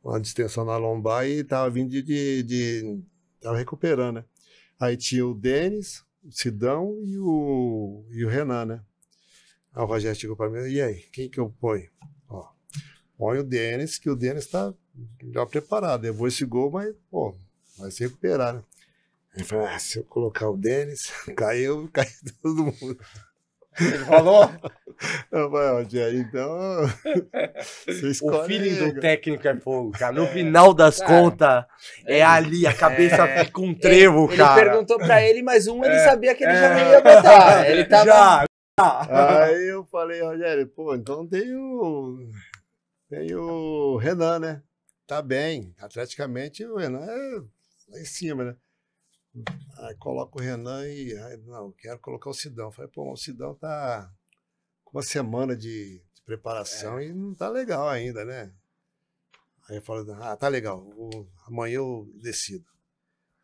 uma distensão na lombar e estava vindo estava recuperando, né? Aí tinha o Denis, o Sidão e o Renan, né? Aí o Rogério chegou para mim, e aí, quem que eu ponho? Ó, põe o Denis, que o Denis está já preparado. Levou esse gol, mas, pô, vai se recuperar, né? Ele falou, se eu colocar o Denis, caiu todo mundo. Ele falou? Eu falei, Rogério, então... Você escolhe O feeling aí, do técnico é fogo, cara. No final das contas, é ali, a cabeça fica um trevo, cara. Ele perguntou pra ele, mas ele sabia que ele já não ia botar. Ele tava... Já. Aí eu falei, Rogério, pô, então tem o Renan, né? Tá bem. Atleticamente, o Renan é lá em cima, né? Aí coloca o Renan não, quero colocar o Sidão. Falei, pô, o Sidão tá com uma semana de preparação e não tá legal ainda, né? Aí eu falei, tá legal, amanhã eu decido.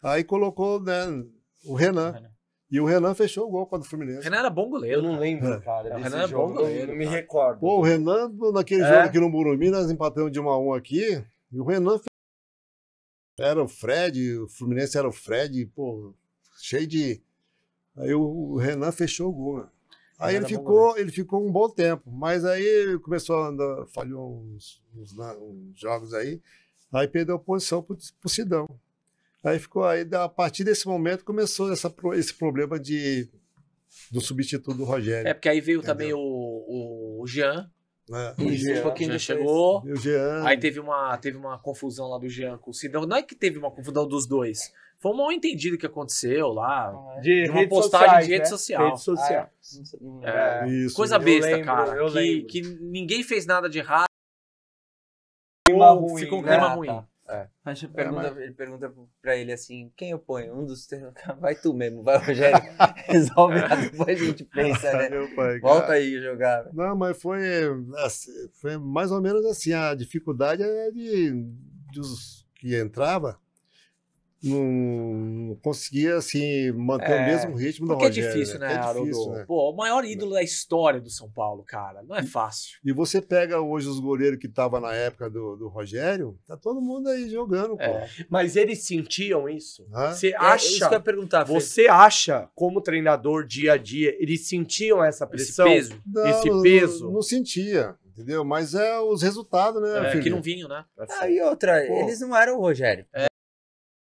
Aí colocou, né, o Renan. E o Renan fechou o gol contra o O Fluminense. Renan era bom goleiro. Eu não lembro, cara. O Desse Renan é jogo, bom goleiro, não me cara. recordo. Pô, o Renan, naquele jogo aqui no Morumbi, nós empatamos de 1-1 aqui, e o Renan era o Fred, o Fluminense era o Fred, pô, cheio de... Aí o Renan fechou o gol, né? Aí ele ficou um bom tempo, mas aí começou a andar, falhou uns jogos aí perdeu a posição pro Sidão. Aí a partir desse momento começou esse problema do substituto do Rogério. Porque aí veio também o Jean, né? Isso, um pouquinho Já depois. chegou. E o Jean. Aí teve uma confusão lá do Jean com o Sidão. Não é que teve uma confusão dos dois. Foi um mal entendido que aconteceu lá. De uma redes postagem sociais, de rede né? social. Rede social. Não É, Isso. coisa eu besta, lembro, cara. eu lembro. Que ninguém fez nada de errado. Clima ruim, Ficou um né? clima Ah, ruim. tá. É. Mas ele pergunta pra ele assim, quem eu ponho? Um dos três. Vai tu mesmo, vai Rogério. Resolve lá, depois a gente pensa, né? Meu pai, Volta cara. aí jogar. Não, mas foi mais ou menos assim. A dificuldade é dos que entrava não conseguia assim manter o mesmo ritmo do Porque é Rogério. difícil, né, É Haroldo? difícil, né? Pô, o maior ídolo da história do São Paulo, cara. Não é fácil. E você pega hoje os goleiros que estavam na época do Rogério, tá todo mundo aí jogando, pô. Mas eles sentiam isso? Hã? Você É isso que eu ia acha, perguntar, Fê. você acha, como treinador dia a dia, eles sentiam essa Esse pressão? peso. Esse peso? Não sentia, entendeu? Mas é os resultados, né, É, filho? que não vinham, né? Ah, e outra, Pô. eles não eram o Rogério.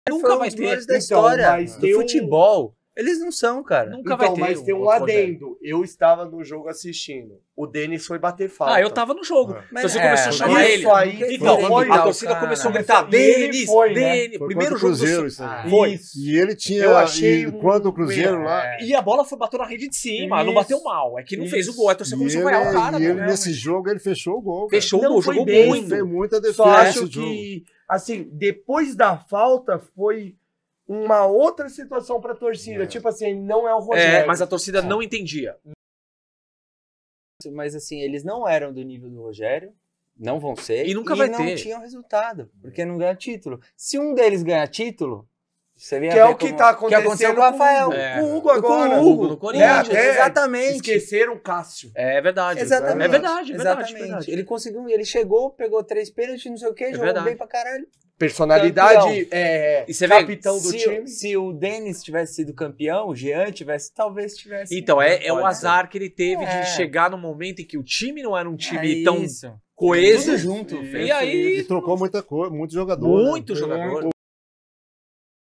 Nunca Foi um vai dos ter. maiores da Então, história mas do tem um- futebol. Eles não são, cara. Nunca vai Então, ter. mas tem um outro Rogério. adendo. Eu estava no jogo assistindo. O Denis foi bater falta. Ah, eu tava no jogo. É. Então você começou a mas chamar isso ele. aí Então, foi a torcida cara. começou a Mas gritar, e ele Denis, foi, né? Denis. Foi Primeiro contra o jogo do Cruzeiro, São- isso aí. Foi. E ele tinha. Eu achei e quanto o Cruzeiro erro. lá. E a bola bateu na rede de cima, não Isso. bateu mal. É que não fez o gol. A torcida E começou a vaiar o cara. ele né? nesse jogo, ele fechou o gol. cara. Fechou o Não, gol, foi jogou bem. muito. Fez muita defesa Só acho nesse jogo. que, assim, depois da falta foi uma outra situação pra torcida. É. Tipo assim, não é o Rogério. É, mas a torcida não entendia. Mas assim, eles não eram do nível do Rogério, não vão ser. E nunca vai não ter. tinham resultado, porque não ganha título. Se um deles ganhar título, você vem a Que é ver o que como- tá que aconteceu acontecendo com o Rafael. É. Com o Hugo agora. Com o Hugo, no Corinthians. Até exatamente. Esqueceram o Cássio. É verdade. Exatamente. É verdade, Exatamente. verdade. Ele conseguiu, ele chegou, pegou 3 pênaltis, não sei o quê, jogou verdade. bem pra caralho. Personalidade, Campeão. E você vê, capitão do se, time. se o Denis tivesse sido campeão, o Jean talvez tivesse. Então, é o Pode azar que ele teve É. de chegar no momento em que o time não era um ser. time É tão isso. coeso. Tudo junto. E aí, E trocou muita coisa, muito jogador. muito né? jogador.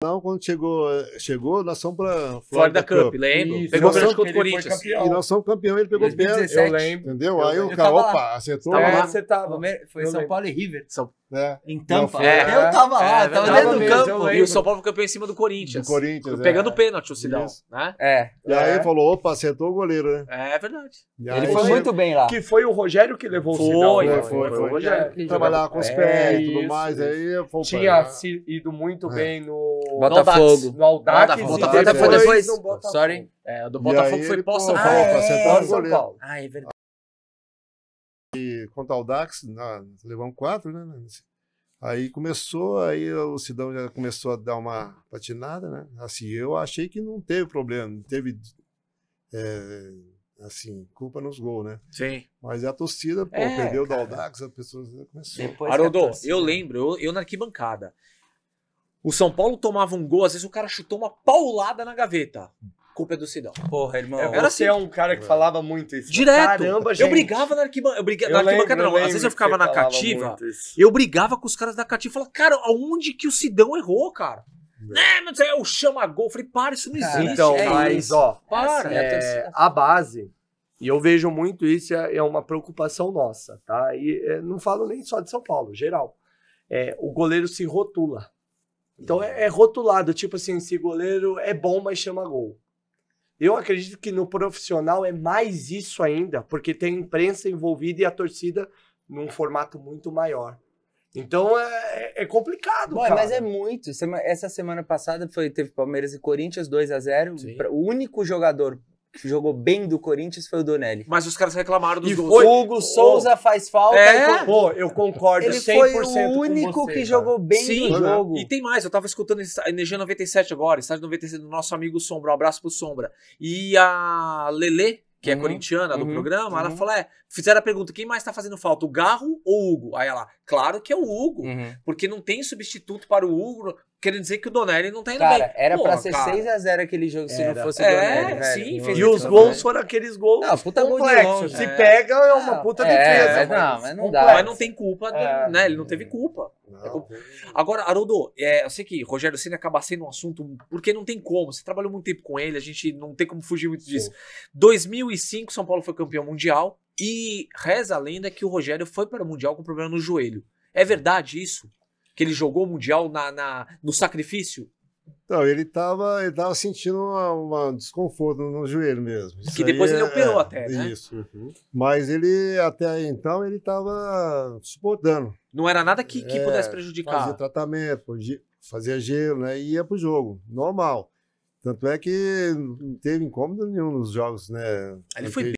Não, quando chegou, nós fomos pra Florida Cup, lembro. Isso. Pegou o Nós pênalti somos- contra o Ele foi Corinthians. campeão. E nós somos campeão, ele pegou pênalti. 2017. Eu lembro. Entendeu? Aí o Eu cara, tava lá. opa, acertou. Tava É, lá. você tava. Foi Eu São lembro. Paulo e River. Né? Em Tampa. foi. É. Eu tava lá, É, tava verdade. dentro do Mesmo, eu campo. lembro. E o São Paulo ficou em cima do Corinthians. Do Corinthians. Pegando é. o pênalti, o Sidão. Isso. Né? É. E aí É. falou, opa, acertou o goleiro, né? É verdade. E Ele aí foi muito bem lá. Que foi o Rogério que levou Foi, o Sidão. né? foi. o Rogério. Trabalhava com os É, pés e tudo isso, mais. isso. Aí foi Tinha ido muito É. bem no Botafogo. no Audax. Botafogo. e Botafogo foi depois. no Botafogo. Sorry. É, o do E Botafogo aí foi ele, pós pô, São falou, Paulo. pra acertar o São goleiro. Paulo. Ah, é verdade. Contra o Dax, levamos 4, né? Aí começou, aí o Sidão já começou a dar uma patinada, né? Assim, eu achei que não teve problema, não teve, assim, culpa nos gols, né? Sim. Mas a torcida, pô, É, perdeu o cara. Audax, a pessoa começou. Depois Haroldo, que a torcida- eu lembro, eu na arquibancada. O São Paulo tomava um gol, às vezes o cara chutou uma paulada na gaveta. Culpa é do Sidão. Porra, irmão. Era Você é um cara que falava muito isso. Direto. Caramba, gente. Eu brigava na arquibancada. Na arquibancada não. Às vezes eu ficava na cativa. Eu brigava com os caras da cativa. Falava, cara, aonde que o Sidão errou, cara? Né, mas é o chama-gol. Eu falei, para, isso não Cara, existe. Então, É mas, isso. ó, Para. a base, e eu vejo muito isso, é uma preocupação nossa, tá? E não falo nem só de São Paulo, geral. O goleiro se rotula. Então é rotulado, tipo assim, esse goleiro é bom, mas chama gol. Eu acredito que no profissional é mais isso ainda, porque tem imprensa envolvida e a torcida num formato muito maior. Então é complicado, Bom, cara. mas é muito. Essa semana passada teve Palmeiras e Corinthians 2-0. Sim. O único jogador que jogou bem do Corinthians foi o Donelli. Mas os caras reclamaram dos E gols. foi- Hugo Souza faz falta. É. Pô, eu concordo Ele 100% foi o com único você, que cara. jogou bem Sim, no jogo. E tem mais, eu tava escutando Energia 97 agora, estádio 97 do nosso amigo Sombra, um abraço pro Sombra. E a Lelê, que é Uhum, corintiana do uhum, programa, ela uhum. falou, fizeram a pergunta, quem mais tá fazendo falta, o Garro ou o Hugo? Aí ela, claro que é o Hugo, Uhum. porque não tem substituto para o Hugo, querendo dizer que o Donelli não tá indo Cara, bem. era Pô, pra ser cara, 6-0 aquele jogo se não Era. fosse o É, Donelli, velho. sim, fez E isso os também. gols foram aqueles gols Não, puta gol de complexos. longe. Se É. pega, é uma puta defesa. mas não dá. complexo. Mas não tem culpa, né? Ele não teve culpa. Não, Agora, Haroldo, eu sei que Rogério Ceni acaba sendo um assunto, porque não tem como. Você trabalhou muito tempo com ele, a gente não tem como fugir muito disso. 2005, São Paulo foi campeão mundial. E reza a lenda que o Rogério foi para o Mundial com problema no joelho. É verdade isso? Que ele jogou o Mundial no sacrifício? Então, ele tava sentindo uma desconforto no joelho mesmo. Que depois ele operou até, né? Isso. Mas ele, até então, ele tava suportando. Não era nada que pudesse prejudicar. Fazia tratamento, fazia gelo, né? E ia pro jogo, normal. Tanto é que não teve incômodo nenhum nos jogos, né? Ele foi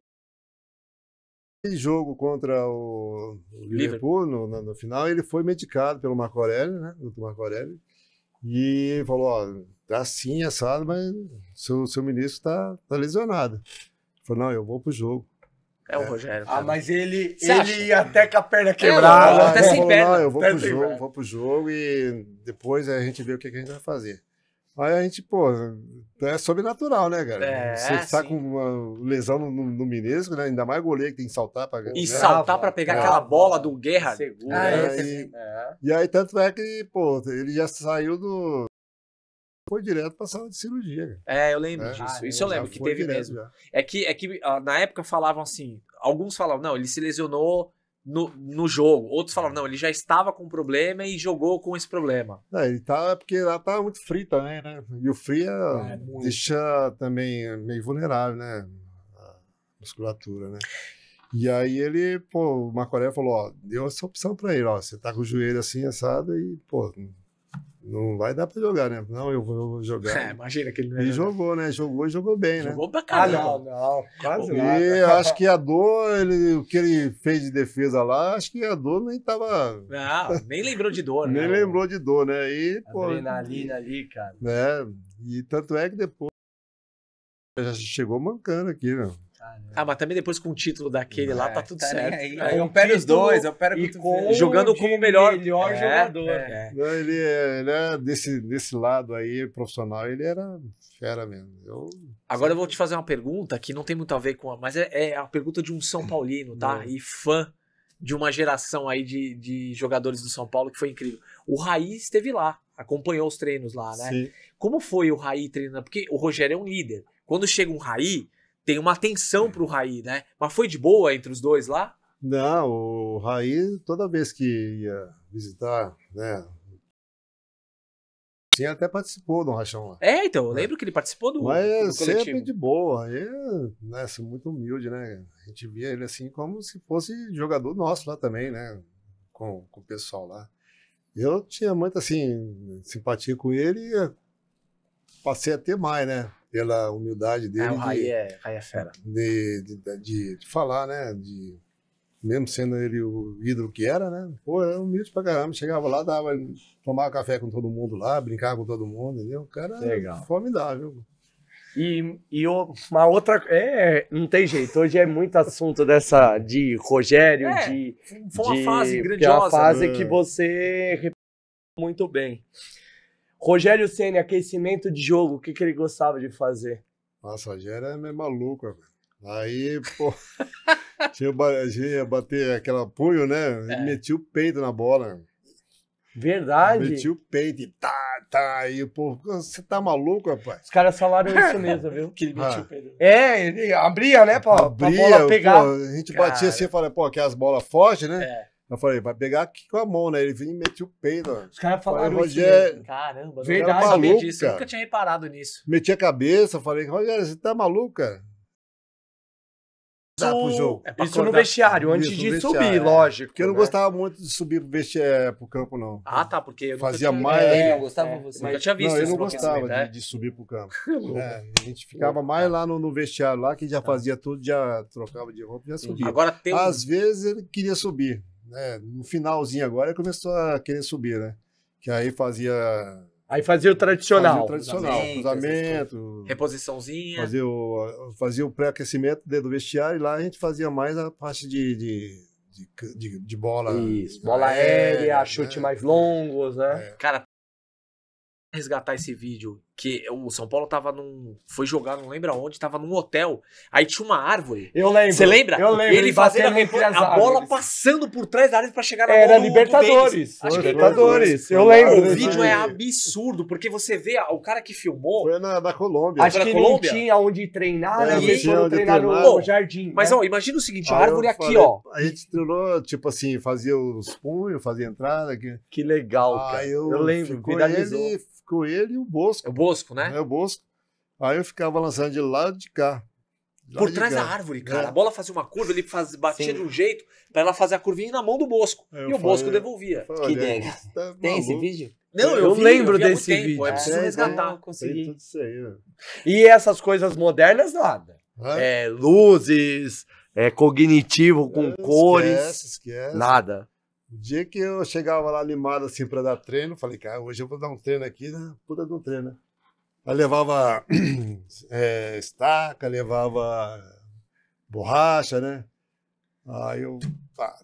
Aquele jogo contra o Liverpool, no final, ele foi medicado pelo Marco Aurélio, né? Dr. Marco Aurélio. E falou, ó, tá assim, assado, mas seu ministro tá lesionado. Ele falou, não, eu vou pro jogo. É o Rogério. Ah, mas ele acha? ia até com a perna quebrada. até sem perna. Não, eu vou Até pro sem jogo, perna. vou pro jogo e depois a gente vê o que a gente vai fazer. Aí a gente, pô, é sobrenatural, né, cara? É, Você tá sim. com uma lesão no menisco, né? Ainda mais goleiro que tem que saltar pra ganhar. E né? saltar pra pegar aquela bola do Guerra. Seguro. E aí, tanto é que, pô, ele já saiu do... Foi direto pra sala de cirurgia, cara. É, eu lembro É. disso. Isso eu Já lembro que foi teve direto mesmo. já. É que na época falavam assim, alguns falavam, não, ele se lesionou no jogo. Outros falavam, não, ele já estava com problema e jogou com esse problema. Ele tá, porque lá tá muito frio também, né? E o frio muito. deixa também meio vulnerável, né? A musculatura, né? E aí ele, pô, o Marco Aurélio falou, ó, deu essa opção pra ele, ó, você tá com o joelho assim, assado e, pô, não vai dar pra jogar, né? Não, eu vou jogar. É, imagina que ele não E ia jogar. jogou, né? Jogou e jogou bem, né? Jogou pra Ah, caramba. não, quase E nada. eu acho que a dor, o que ele fez de defesa lá, acho que a dor nem tava. Não, nem lembrou de dor, né? Nem lembrou de dor, né? E, pô, Adrenalina ali, cara. né? E tanto é que depois já chegou mancando aqui, né? Ah, mas também depois com o título daquele lá, tá tudo certo. Aí eu opero os dois, eu opero E com com Jogando como o melhor jogador. É. Não, ele é desse lado aí, profissional, ele era fera mesmo. Agora eu vou te fazer uma pergunta que não tem muito a ver com mas é a pergunta de um São Paulino, tá? E fã de uma geração aí de jogadores do São Paulo que foi incrível. O Raí esteve lá, acompanhou os treinos lá, né? Sim. Como foi o Raí treinando? Porque o Rogério é um líder. Quando chega um Raí, tem uma atenção pro Raí, né? Mas foi de boa entre os dois lá? Não, o Raí, toda vez que ia visitar, né? Sim, até participou do rachão lá. É, então, eu lembro que ele participou do Mas coletivo. sempre de boa. Aí, né, assim, muito humilde, né? A gente via ele assim como se fosse jogador nosso lá também, né? Com o pessoal lá. Eu tinha muita, assim, simpatia com ele e passei a ter mais, né? Pela humildade dele O Raí é fera. de falar, né? Mesmo sendo ele o ídolo que era, né? Pô, era humilde pra caramba. Chegava lá, tomava café com todo mundo lá, brincava com todo mundo, entendeu? O cara Legal. formidável. Uma outra. Não tem jeito. Hoje é muito assunto dessa de Rogério, Foi uma fase que é grandiosa. uma fase né? que você representou muito bem. Rogério Ceni, aquecimento de jogo, o que ele gostava de fazer? Nossa, já era meio maluco, velho. Aí, pô, tinha ia bater aquela punho, né? Ele metia o peito na bola. Verdade. Metia o peito e aí, pô, você tá maluco, rapaz? Os caras falaram isso mesmo, viu? Que ele metiu o Pedro. Ele abria, né, pra Abria, bola pegar. pô, a gente batia assim e falava, pô, aquelas bolas fortes, né? É. Eu falei, vai pegar aqui com a mão, né? Ele vinha e metia o peito, ó. Os caras falaram Falei, isso Rogério, mesmo. Caramba, Verdade. não sabia Maluco, disso. Eu cara. nunca tinha reparado nisso. metia a cabeça, falei, Rogério, você tá maluco, cara? Dá pro jogo. É pra Isso no acordar. vestiário, antes Isso, de no subir, vestiário, lógico. Porque eu não né? gostava muito de subir pro campo, não. Ah, tá, porque eu nunca Fazia tinha- mais- Ele não gostava você. Nunca tinha visto Não, eu isso não no gostava aquecimento, de subir pro campo. A gente ficava mais lá no vestiário lá, que já fazia tudo, já trocava de roupa, já subia. Agora tem um... Às vezes ele queria subir, né? No finalzinho agora ele começou a querer subir, né? Que aí fazia Aí fazia o tradicional. cruzamento, reposiçãozinha. fazia o pré-aquecimento dentro do vestiário e lá a gente fazia mais a parte de bola. Isso, bola aérea, né? chute mais longos, né? Cara, resgatar esse vídeo que o São Paulo foi jogar, não lembro aonde, tava num hotel, aí tinha uma árvore. Eu lembro. Você lembra? Eu lembro. Ele fazendo a bola árvores. passando por trás da área pra chegar na Era bola do Libertadores. Denis. Acho que Libertadores. Eu Foi lembro. o desse vídeo aí. é absurdo, porque você vê o cara que filmou. Foi na Colômbia. Acho Foi que na Colômbia? não tinha onde treinar, né? É, Eles não foram tinha treinar onde no treinar. jardim. Mas né? ó, imagina o seguinte, a Aí eu árvore aqui, falei, ó. A gente treinou, tipo assim, fazia os punhos, fazia a entrada. Que legal, cara. Aí Eu lembro, ficou ele e o Bosco. É o Bosco, né? O Bosco. Aí eu ficava lançando de lado de cá. Por trás da árvore, cara. É. A bola fazia uma curva, ele batia Sim. de um jeito pra ela fazer a curvinha na mão do Bosco. Aí E eu o Bosco falei- devolvia. Falei, Que olha, ideia. tá Tem esse maluco. vídeo? Não, Eu vi lembro há muito desse tempo, vídeo. É preciso É, resgatar. Não Tem consegui. tudo isso aí, né? E essas coisas modernas, nada. Luzes, cognitivo com cores, Esquece. nada. O dia que eu chegava lá animado assim pra dar treino, falei, cara, hoje eu vou dar um treino aqui, né? Puta de um treino, né? Aí levava estaca, levava borracha, né? Aí eu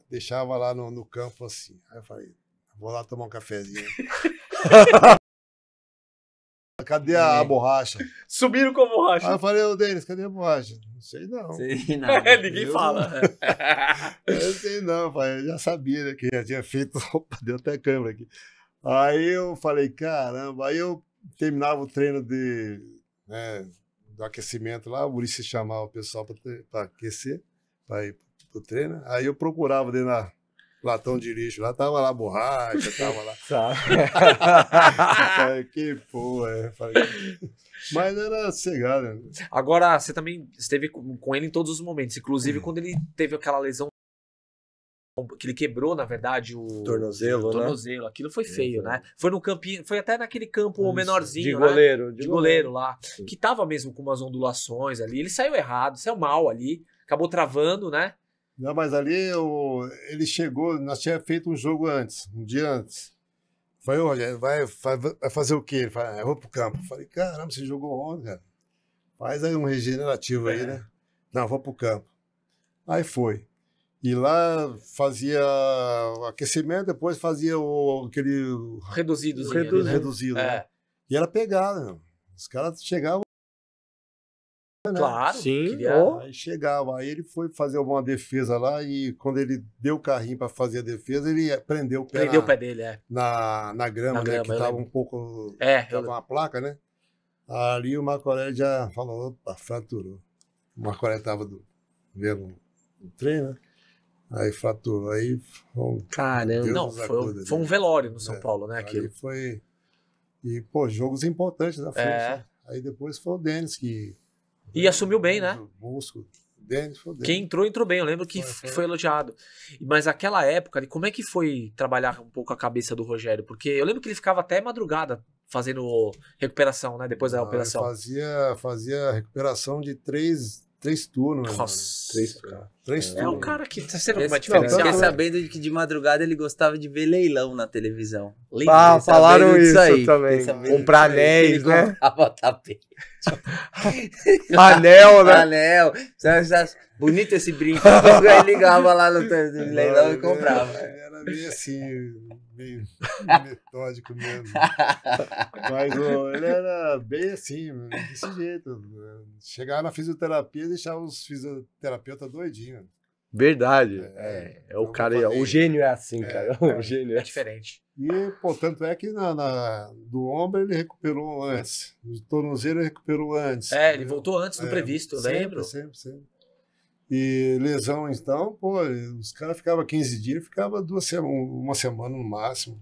deixava lá no campo assim. Aí eu falei, vou lá tomar um cafezinho. Cadê a borracha? Subiram com a Aí borracha. eu falei, ô Denis, cadê a borracha? Não sei não. Sei, não. Ninguém Eu fala. Eu não sei não, pai. Eu já sabia, né, que já tinha feito. Opa, deu até câmera aqui. Aí eu falei, caramba. Aí eu terminava o treino do aquecimento lá, o Muricy chamava o pessoal para aquecer, para ir pro treino. Aí eu procurava dentro da latão de lixo lá, tava lá borracha, tava lá. Falei, que porra. Falei, mas era cegado, né? Agora, você também esteve com ele em todos os momentos, inclusive quando ele teve aquela lesão que ele quebrou, na verdade, o Tornozelo, né? tornozelo. Aquilo foi feio, né? Foi no campinho, foi até naquele campo menorzinho, De né? goleiro. De goleiro lá, que tava mesmo com umas ondulações ali. Ele saiu errado, saiu mal ali, acabou travando, né? Não, mas ali ele chegou, nós tínhamos feito um jogo antes, um dia antes. Falei, olha, vai fazer o quê? Ele falou, eu vou pro campo. Falei, caramba, você jogou ontem, cara. Faz aí um regenerativo aí, né? Não, vou pro campo. Aí foi. E lá fazia o aquecimento, depois fazia aquele Reduzidozinho ali, né? reduzido, É. né? E era pegada, meu. Os caras chegavam. Claro. Sim, queria- ó. Aí chegava, aí ele foi fazer uma defesa lá e quando ele deu o carrinho para fazer a defesa, ele prendeu o pé, Prendeu o pé dele, é. na grama, Na né? grama, Que eu tava lembro. um pouco. É, Tava uma placa, né? Ali o Marco Aurélio já falou, opa, fraturou. O Marco Aurélio tava vendo o treino, né? Aí fraturou. Aí Caramba. Deus Não, nos foi, acuda, foi um né? velório no São É, Paulo, né? ali Aquilo. foi. E, pô, jogos importantes na frente. É. né? Aí depois foi o Denis que. E assumiu bem, né? O Busco. O Denis foi o Denis. Quem entrou bem. Eu lembro que foi elogiado. Mas aquela época, ali, como é que foi trabalhar um pouco a cabeça do Rogério? Porque eu lembro que ele ficava até madrugada fazendo recuperação, né? Depois da Não, operação. Fazia recuperação de três turnos. né, Nossa. Três É um turnos. cara que. Você vê como é Fiquei diferenciado? sabendo de que de madrugada ele gostava de ver leilão na televisão. Ah, falaram Sabendo disso isso aí. também. Fiquei sabendo Comprar disso aí, anéis, que ele né? comprava tapete. Anel, né? Anel. Bonito esse brinco. Aí ligava lá no leilão e comprava. Ele era meio assim, meio metódico mesmo. Mas ele era bem assim, desse jeito. Chegava na fisioterapia e deixava os fisioterapeutas doidinhos. Verdade. É, É o eu cara. falei. O gênio é assim, cara. O gênio É é diferente. E, pô, tanto é que do ombro ele recuperou antes. Do tornozelo ele recuperou antes. É, ele voltou antes do previsto, eu sempre, lembro. Sempre. E lesão, então, pô, os caras ficavam 15 dias, ficava uma semana no máximo.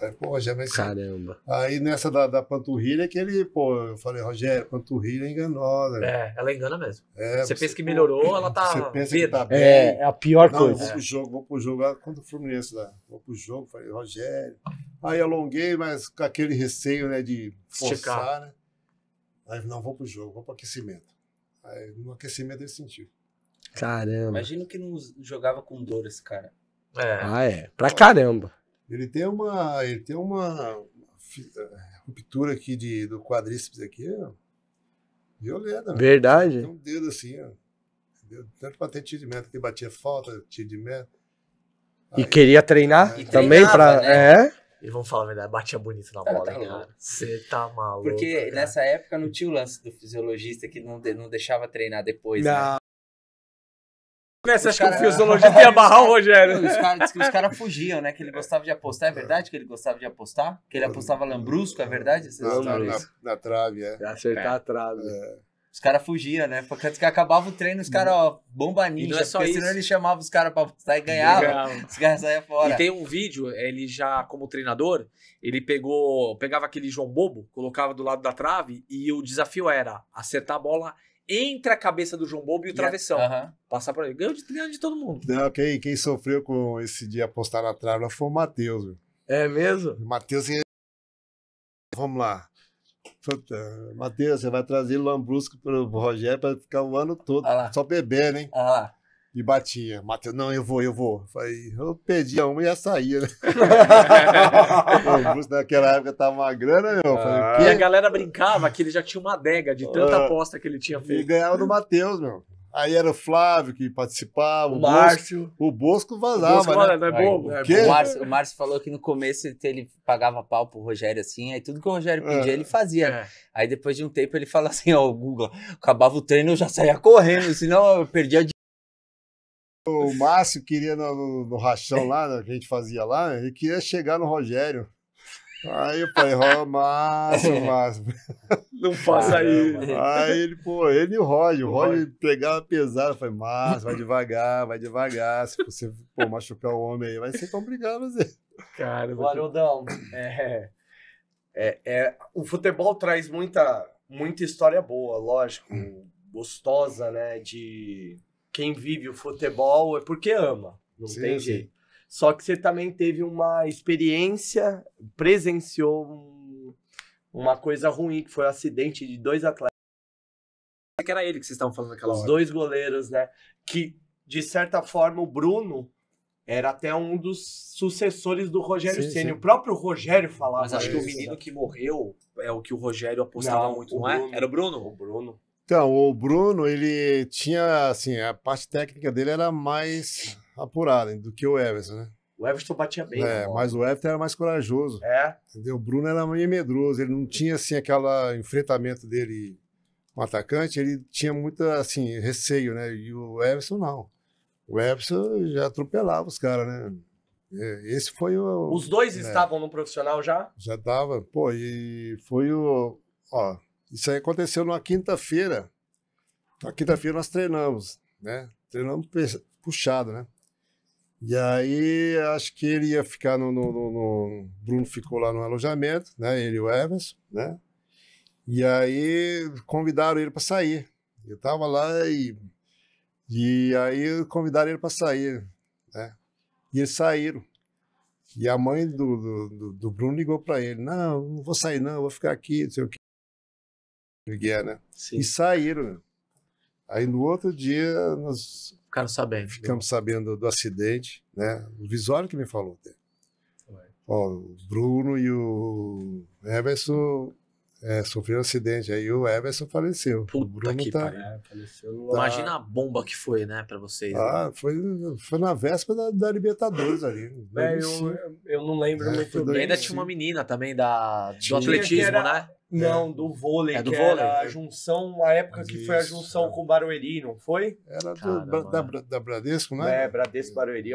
Aí, pô, já vai ser. Caramba. Aí nessa da panturrilha que ele, pô, eu falei, Rogério, panturrilha é enganosa. É, ela engana mesmo. É, Você pensa que melhorou, ela tá Você pensa que verde. tá bem. É a pior Não, eu coisa. vou pro jogo lá contra o Fluminense lá. Vou pro jogo, falei, Rogério. Aí alonguei, mas com aquele receio, né, de Esticar. forçar, né? Aí, não, vou pro jogo, vou pro aquecimento. Aí no aquecimento ele sentiu. Caramba. Imagino que não jogava com dor esse cara. É. Ah, é. Pra caramba. Ele tem uma ruptura aqui do quadríceps aqui, ó, violenta. né? Verdade. Tem um dedo assim, ó. Entendeu? Tanto pra ter tiro de meta, que batia falta, tiro de meta. E queria treinar E também treinava, pra. né? É. E vamos falar a verdade, batia bonito na Tá, bola, tá hein, louco. cara. Você tá maluco. Porque cara. nessa época não tinha o lance do fisiologista que não deixava treinar depois, né? Não. Você acha que cara- o fisiologista ia barrar o Rogério? Os caras que os caras fugiam, né? Que ele gostava de apostar. É verdade que ele gostava de apostar? Que ele apostava lambrusco, é verdade? Vocês sabem isso? Na trave, é. Pra acertar a trave. Os caras fugiam, né? Porque antes que acabava o treino, os caras, ó, bomba ninja. E não é só porque senão isso. ele chamava os caras pra apostar e ganhava. Os caras saiam fora. E tem um vídeo, ele já como treinador, ele pegava aquele João Bobo, colocava do lado da trave e o desafio era acertar a bola entre a cabeça do João Bobo e o travessão. Aham. Passar por ele. Ganhou de treino de todo mundo. Não, quem sofreu com esse dia apostar na trave lá foi o Matheus. Meu. É mesmo? O Matheus, vamos lá. Puta, Matheus, você vai trazer o Lambrusco pro Rogério pra ficar o ano todo Olha lá. só bebendo, hein? Olha lá. E batia. Matheus, não, eu vou. Falei, eu perdia uma e já saía, né? O Lambrusco naquela época tava uma grana, meu. Falei, o E a quê? galera brincava que ele já tinha uma adega de tanta aposta que ele tinha E feito. ganhava do Matheus, meu. Aí era o Flávio que participava, O Márcio. O Bosco vazava, Bosco, né? olha, não é Aí, bobo? quê? O Márcio falou que no começo ele pagava pau pro Rogério assim, aí tudo que o Rogério pedia ele fazia. É. Aí depois de um tempo ele fala assim, ó, o Google, acabava o treino eu já saía correndo, senão eu perdia de... O Márcio queria no rachão lá, né, que a gente fazia lá, ele queria chegar no Rogério. Aí eu falei, ó, Márcio. Não faça isso. Aí ele, ele e o Roger pegava pesado. Eu falei, Márcio, vai devagar. Se você machucar o homem aí, vai ser complicado você. Cara, O Haroldo, o futebol traz muita história boa, lógico, gostosa, né? De quem vive o futebol é porque ama, não Sim, tem sim. jeito. Só que você também teve uma experiência, presenciou uma coisa ruim, que foi o acidente de 2 atletas, que era ele que vocês estavam falando naquela os hora. 2 goleiros, né? Que, de certa forma, o Bruno era até um dos sucessores do Rogério Sim, Ceni. sim. O próprio Rogério falava Mas acho que o isso, menino né? que morreu é o que o Rogério apostava Não, muito, o não é? Bruno. Era o Bruno? O Bruno. Então, o Bruno, ele tinha, assim, a parte técnica dele era mais apurada do que o Everson, né? O Everton batia bem. na bola. Mas o Everton era mais corajoso. É, Entendeu? O Bruno era meio medroso, ele não tinha assim aquele enfrentamento dele com o atacante, ele tinha muita assim receio, né? E o Everson não. O Everson já atropelava os caras, né? Esse foi o os dois estavam no profissional já? já dava, e foi isso aí aconteceu numa quinta-feira. Na quinta-feira nós treinamos, né? Treinamos puxado, né? E aí, acho que ele ia ficar Bruno ficou lá no alojamento, né? Ele e o Everson, né? E aí, convidaram ele para sair. Eu tava lá e aí convidaram ele para sair, né? E eles saíram. E a mãe do Bruno ligou para ele: não vou sair não, vou ficar aqui, não sei o que. Né? Sim. E saíram, né? Aí no outro dia nós Ficaram sabendo. ficamos sabendo do acidente, né? O Visório que me falou dele. O Bruno e o Everson sofreram acidente, aí o Everson faleceu. O Puta Bruno que tá... pariu. Faleceu no... Imagina a bomba que foi, né, pra vocês. né? Foi na véspera da Libertadores ali. eu não lembro foi muito E bem. ainda tinha uma menina também do Tinha, atletismo, que era- né? Não, do vôlei, É do que vôlei. era a junção, a época que foi a Isso, junção com o Barueri, não foi? Era Caramba, da Bradesco, né? Bradesco Barueri.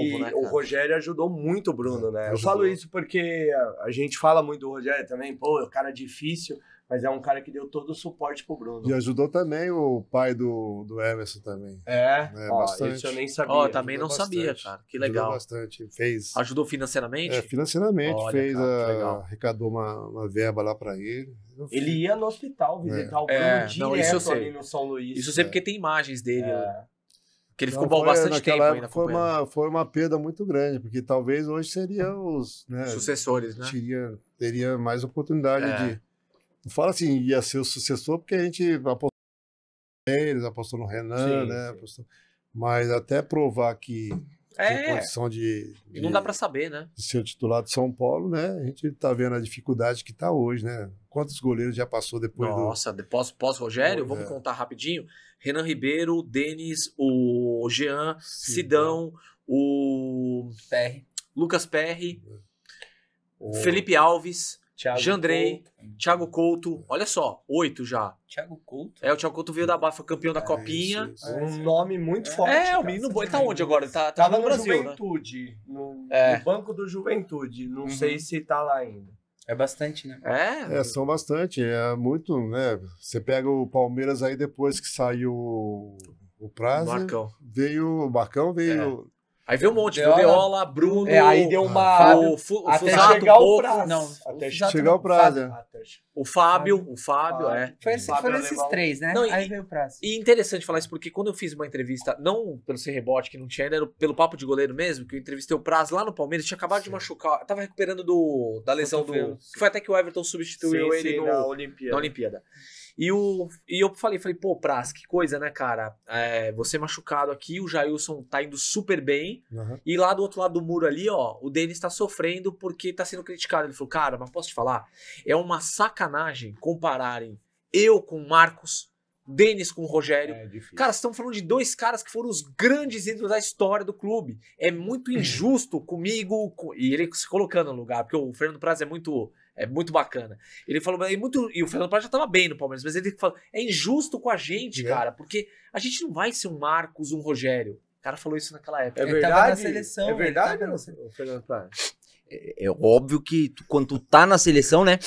E Né, o cara? Rogério ajudou muito o Bruno, né? Eu Ajudou. falo isso porque a gente fala muito do Rogério também, pô, é um cara difícil, mas é um cara que deu todo o suporte pro Bruno. E ajudou também o pai do Everson também. Bastante. Isso eu nem sabia. Ó, também não Ajudou sabia, bastante. cara. Que Ajudou legal. bastante. Fez Ajudou financeiramente? financeiramente, Olha, fez cara, que legal. arrecadou uma verba lá para ele. Ele ia no hospital visitar o Bruno não, isso eu direto sei. ali no São Luís. Isso eu sei porque tem imagens dele. É. Que ele Então, ficou bastante tempo naquela ainda época foi uma perda muito grande, porque talvez hoje seria os sucessores, né? teria mais oportunidade de. Não fala assim, ia ser o sucessor, porque a gente apostou neles, apostou no Renan, Sim, né? sim. Apostou, mas até provar que tinha condição E não dá pra saber, né? de ser o titular de São Paulo, né? A gente tá vendo a dificuldade que tá hoje, né? Quantos goleiros já passou depois Nossa, pós-Rogério, vamos contar rapidinho. Renan Ribeiro, Denis, o Jean, Sidão, o PR. Lucas Perry, O Felipe Alves, Thiago Jandrei, Couto. Thiago Couto. Olha só, 8 já. Thiago Couto. O Thiago Couto veio da base, foi campeão da Copinha. Isso. Um nome muito forte. O cara. menino bom. Ele tá onde agora? Ele tá Tava no no Brasil, né? Juventude, no banco do Juventude. Não Uhum. sei se tá lá ainda. É bastante, né? É, são bastante. É muito, né? Você pega o Palmeiras aí depois que saiu o Prazo, Marcão. veio o Marcão, veio. Aí veio um monte, Deola, veio Deola, Bruno. Aí deu uma... o até Fusato chegar um o pouco. prazo. Não, Até Fusato chegar o Prazo. O Fábio, é. Foram esses três, né? Não, Aí veio o prazo. E interessante falar isso, porque quando eu fiz uma entrevista, não pelo Sem Rebote, que não tinha ainda, era pelo Papo de Goleiro mesmo, que eu entrevistei o Prazo lá no Palmeiras, tinha acabado de machucar, tava recuperando da lesão do... Cotovelo. Que foi até que o Everton substituiu ele na na Olimpíada. Olimpíada. E eu falei, pô, Praz, que coisa, né, cara? Você machucado aqui, o Jailson tá indo super bem, Aham. e lá do outro lado do muro ali, ó, o Denis tá sofrendo porque tá sendo criticado. Ele falou, cara, mas posso te falar? É uma sacanagem compararem eu com o Marcos, Denis com o Rogério. É difícil. Cara, estamos falando de dois caras que foram os grandes ídolos da história do clube. É muito injusto comigo, e ele se colocando no lugar, porque o Fernando Praz é muito bacana. Ele falou, e o Fernando Praz já tava bem no Palmeiras, mas ele falou, é injusto com a gente, cara, porque a gente não vai ser um Marcos, um Rogério. O cara falou isso naquela época. É Ele verdade? tava na seleção, É verdade, ele tava na o Fernando Praz? É óbvio que quando tu tá na seleção, né?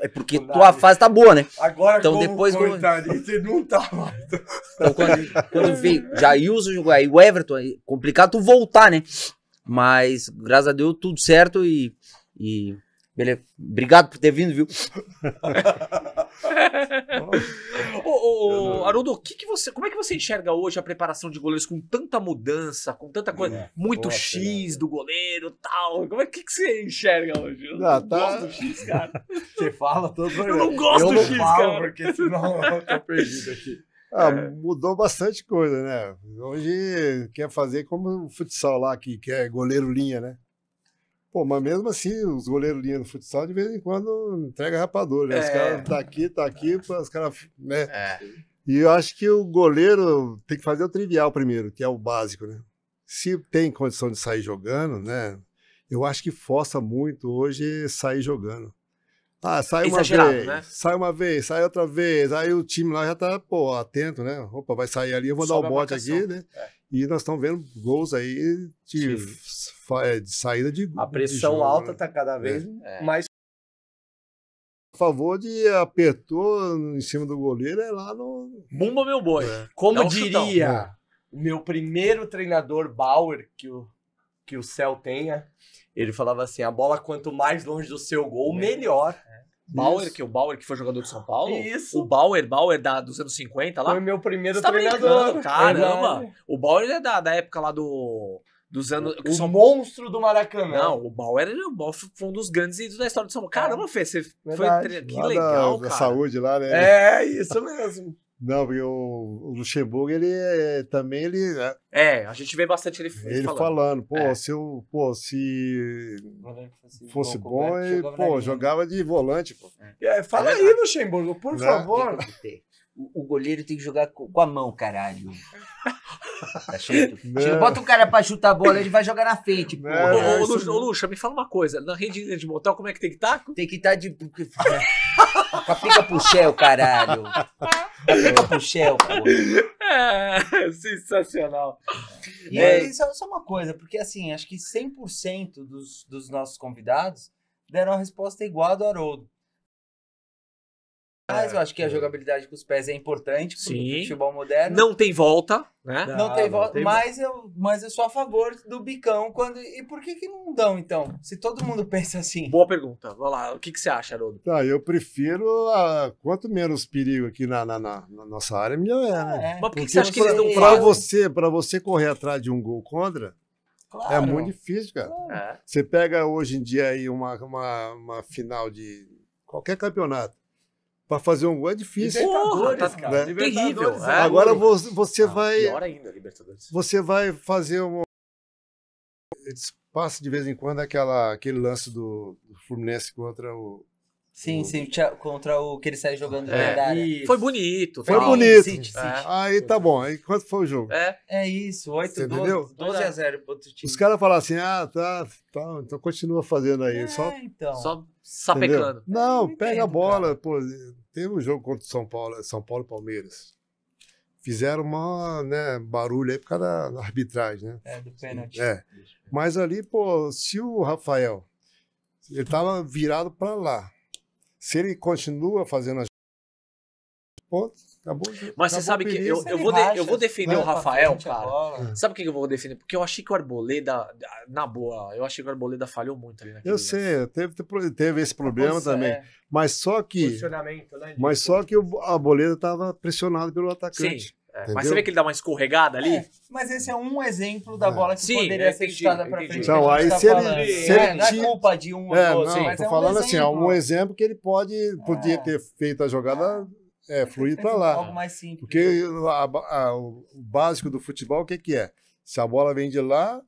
É porque Verdade. tua fase tá boa, né? Agora, Então, como depois- comentarista, ele não tá mais. Então quando veio Jailson jogou aí, o Everton, aí, complicado tu voltar, né? Mas, graças a Deus, tudo certo e beleza. Obrigado por ter vindo, viu? Ô, Haroldo, como é que você enxerga hoje a preparação de goleiros com tanta mudança, com tanta coisa, muito boa, X do goleiro e tal? Como é que você enxerga hoje? Eu Ah, não tá. gosto do X, cara. Você fala todo Eu não gosto eu do não X, falo, cara. porque senão eu tô perdido aqui. Mudou bastante coisa, né? Hoje quer fazer como o futsal lá, que é goleiro linha, né? Pô, mas mesmo assim, os goleiros linha no futsal, de vez em quando, entrega rapador, né? Os caras tá aqui, os caras, né? E eu acho que o goleiro tem que fazer o trivial primeiro, que é o básico, né? Se tem condição de sair jogando, né? Eu acho que força muito hoje sair jogando. Ah, sai uma Exagerado, vez, né? sai uma vez, sai outra vez. Aí o time lá já tá, pô, atento, né? Opa, vai sair ali, eu vou Sobe dar a o bote marcação. aqui, né? E nós estamos vendo gols aí de saída de A pressão de jogo, alta né? tá cada vez mais. A favor de apertou em cima do goleiro, é lá no... Bumba meu boi. Como É um chutão. diria o meu primeiro treinador, Bauer, que o Céu tenha, ele falava assim, a bola quanto mais longe do seu gol, melhor. Bauer, o Bauer que foi jogador de São Paulo? Isso. O Bauer dos anos 50 lá? Foi meu primeiro Você tá treinador. brincando, caramba. Verdade. O Bauer é da época lá dos anos... que O São monstro do Maracanã. Não, o Bauer foi um dos grandes ídolos da história de São Paulo. Caramba, Fê, você foi... Verdade. Que Lá legal, da cara. saúde lá, né? É, isso mesmo. Não, porque o Luxemburgo, também A gente vê bastante ele falando, pô, É. se fosse Bom, bom, Roberto ele, jogava na pô, linha. jogava de volante, pô. Fala aí, Luxemburgo, por Né? favor. O goleiro tem que jogar com a mão, caralho. Tá certo? Né? Bota o cara pra chutar a bola, ele vai jogar na frente, pô. Né? Ô, isso Luxa, me fala uma coisa. Na rede de motel, como é que tem que estar? Tem que estar de. Com a pica pro Shell, caralho. Com a pica pro Shell, pô. É, sensacional. E aí, só uma coisa, porque assim, acho que 100% dos nossos convidados deram a resposta igual a do Haroldo. Mas eu acho que a jogabilidade com os pés é importante pro Sim. futebol moderno. Não tem volta, né? Não tem volta, tem mas eu sou a favor do bicão. E por que não dão, então? Se todo mundo pensa assim. Boa pergunta. Vamos lá. O que você acha, Haroldo? Tá, eu prefiro quanto menos perigo aqui na nossa área, melhor é, né? Mas por que Porque você acha que eles não pra fazem? você correr atrás de um gol contra, Claro. é muito difícil, cara. É. Você pega hoje em dia aí uma final de qualquer campeonato, pra fazer um gol é difícil. Porra, Libertadores, tá cara. terrível. Libertadores, É. Agora você vai... Pior ainda, Libertadores. Você vai fazer eles passam de vez em quando aquele lance do Fluminense contra o Sim, contra o que ele sai jogando de É. lendária. Foi bonito. Foi tal. bonito. City. Aí tá bom. Aí quanto foi o jogo? É isso, 8, Você entendeu? 12-0 pro outro time. Os caras falam assim, tá, então continua fazendo aí. Só, então. Só entendeu? sapecando. Não, Eu pega a entendo, bola. Pô, teve um jogo contra o São Paulo e Palmeiras. Fizeram uma, né, barulho aí por causa da arbitragem, né? É, do pênalti. É. Mas ali, pô, se o Rafael, ele tava virado para lá. Se ele continua fazendo as pontos, acabou. Mas você acabou sabe a que perícia. eu vou defender vai o Rafael, Frente a cara. bola. Sabe por que eu vou defender? Porque eu achei que o Arboleda, na boa, eu achei que o Arboleda falhou muito ali naquele Eu sei, teve esse problema Posição, também. é. Mas só que, Posicionamento, né? a Boleda estava pressionado pelo Sim. atacante. Mas Entendeu? você vê que ele dá uma escorregada ali? Mas esse é um exemplo da bola que Sim, poderia eu ser entendi, chutada pra entendi. frente. Então, que a aí gente tá se ele- falando. se ele Não é tinha- culpa de um ou É, do outro, não, mas tô é falando assim, ó, um exemplo. exemplo que ele podia ter feito a jogada fluir para lá. Algo mais simples. Porque o básico do futebol, o que que é? Se a bola vem de lá, o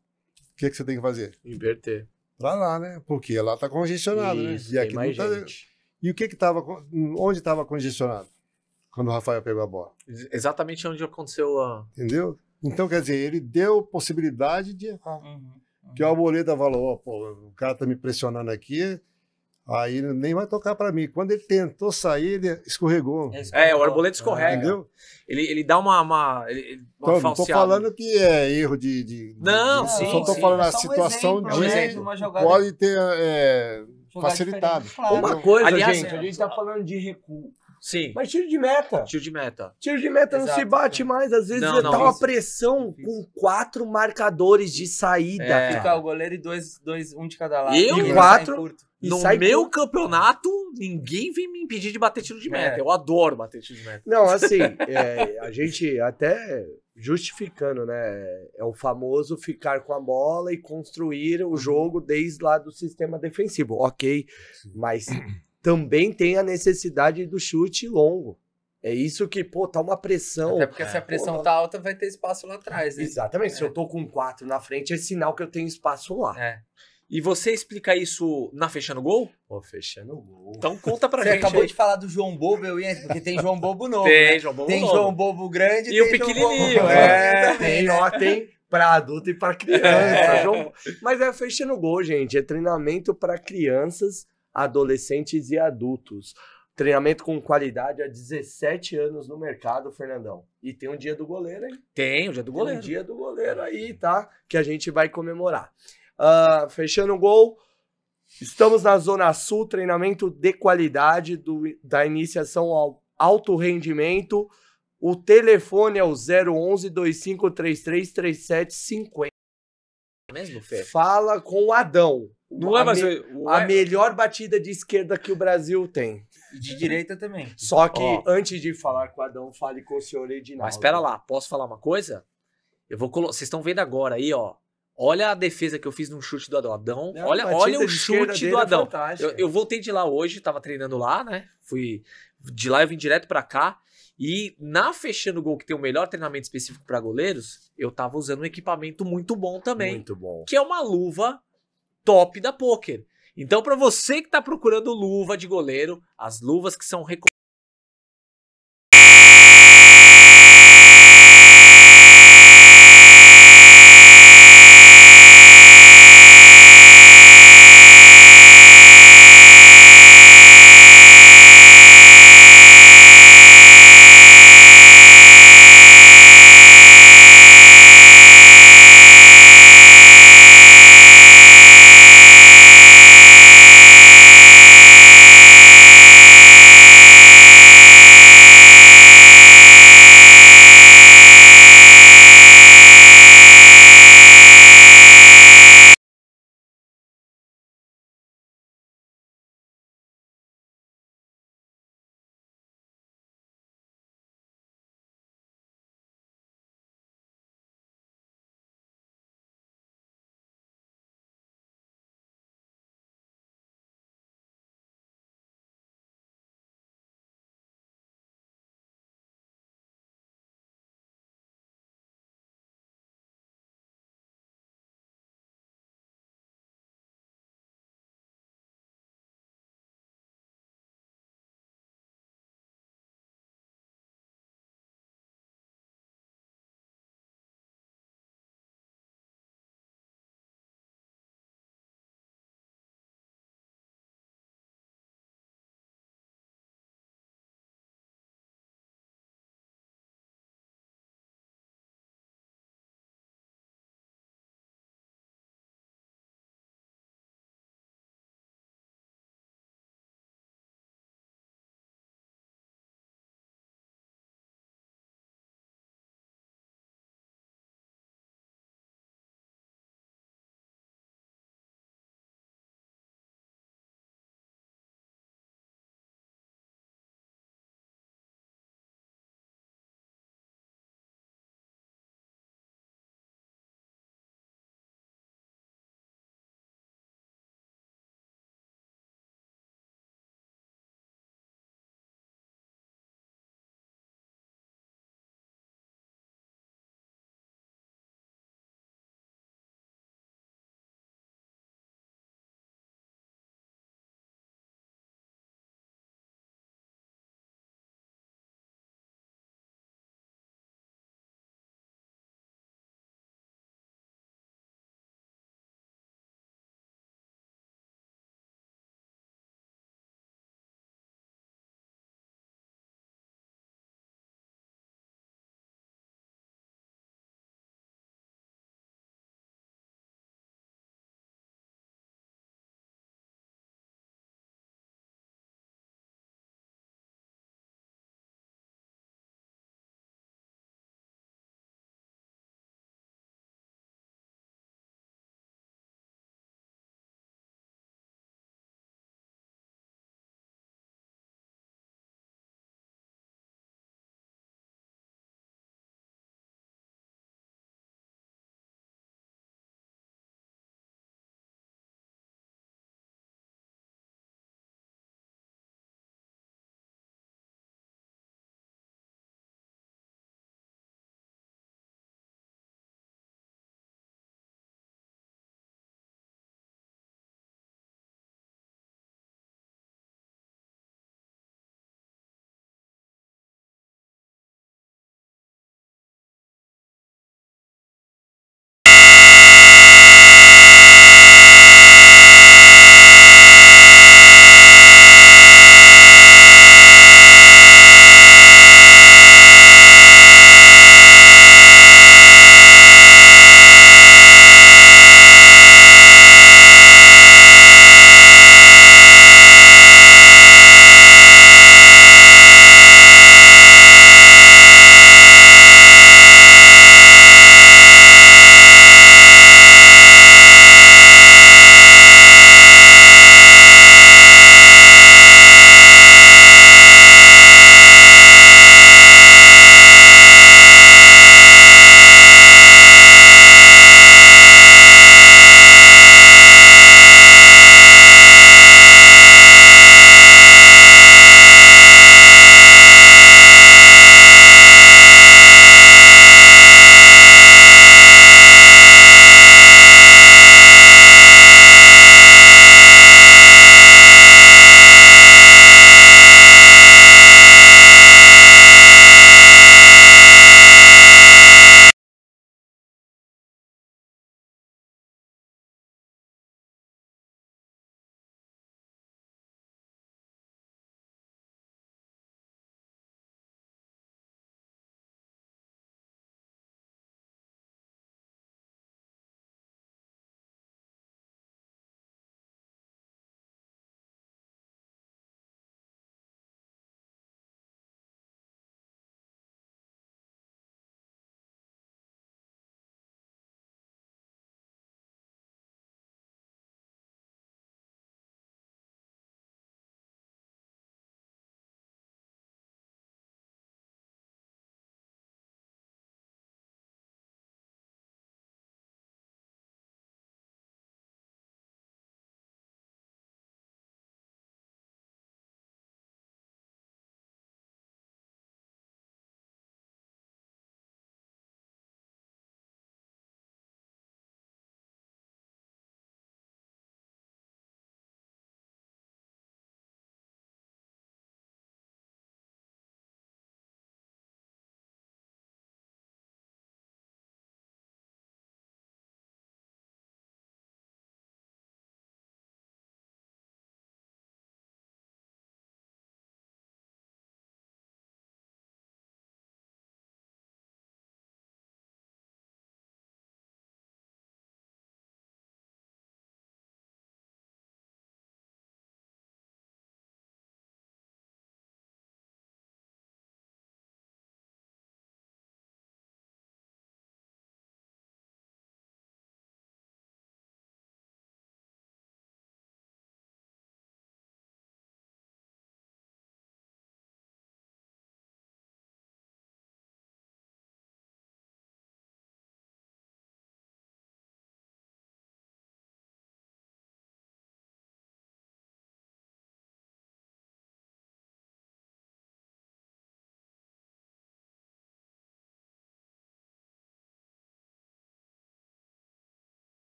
que você tem que fazer? Inverter. Pra lá, né? Porque lá tá congestionado, Isso, né? E tem aqui mais não tá. gente. E o que que tava, onde estava congestionado? Quando o Rafael pegou a bola, Exatamente onde aconteceu a... entendeu? Então, quer dizer, ele deu possibilidade de errar. Uhum. Porque o Arboleda falou, ó, pô, o cara tá me pressionando aqui, aí nem vai tocar pra mim. Quando ele tentou sair, ele escorregou. o Arboleda escorrega. Entendeu? Ele dá uma Então, não tô falseada. falando que é erro de Não, de- sim, só tô sim. falando É a só um situação exemplo, um de exemplo. uma jogada- pode ter jogada facilitado. diferente, claro. Uma coisa, Aliás, gente, a gente tá falando de recuo. Sim, Mas tiro de meta. tiro de meta. Tiro de meta não Exato. se bate mais. Às vezes Não, tá uma isso. pressão com 4 marcadores de saída. É. Fica o goleiro e um de cada lado. Eu E e sai quatro. curto. E No sai meu com- campeonato, ninguém vem me impedir de bater tiro de meta. É. Eu adoro bater tiro de meta. Não, assim, a gente até justificando, né? É o famoso ficar com a bola e construir o jogo desde lá do sistema defensivo. Ok, mas também tem a necessidade do chute longo. É isso que, pô, tá uma pressão. Até porque se a pressão Pô, tá alta, vai ter espaço lá atrás, né? Exatamente, se eu tô com 4 na frente, é sinal que eu tenho espaço lá. É. E você explica isso na Fechando Gol? Pô, fechando o gol. Então conta pra Você gente. acabou aí. de falar do João Bobo, eu ia, porque tem João Bobo novo. Tem, né? João Bobo Tem novo. João Bobo grande E o tem João pequenininho, Bobo é. também, Tem, né? ó, tem pra adulto e pra criança. É. João- Mas é fechando o gol, gente. É treinamento para crianças, adolescentes e adultos. Treinamento com qualidade há 17 anos no mercado, Fernandão. E tem um dia do goleiro, hein? Tem, o dia do Tem um goleiro. dia do goleiro aí, tá? Que a gente vai comemorar. Fechando o gol. Estamos na Zona Sul, treinamento de qualidade da iniciação ao alto rendimento. O telefone é o 011-2533-3750. Mesmo, Fê? Fala com o Adão. Não é mais... A melhor batida de esquerda que o Brasil tem. E de direita também. Só que Ó. antes de falar com o Adão, fale com o senhor Edinaldo. Mas espera lá, posso falar uma coisa? Eu vou colocar. Vocês estão vendo agora aí, ó. Olha a defesa que eu fiz no chute do Adão. Adão, Não, a olha batida o de esquerda chute dele do é Adão. fantástica. Eu voltei de lá hoje, tava treinando lá, né? Fui de lá, eu vim direto pra cá. E na Fechando Gol, que tem o melhor treinamento específico pra goleiros, eu tava usando um equipamento muito bom também. Muito bom. Que é uma luva top da Poker. Então, pra você que tá procurando luva de goleiro, as luvas que são recomendadas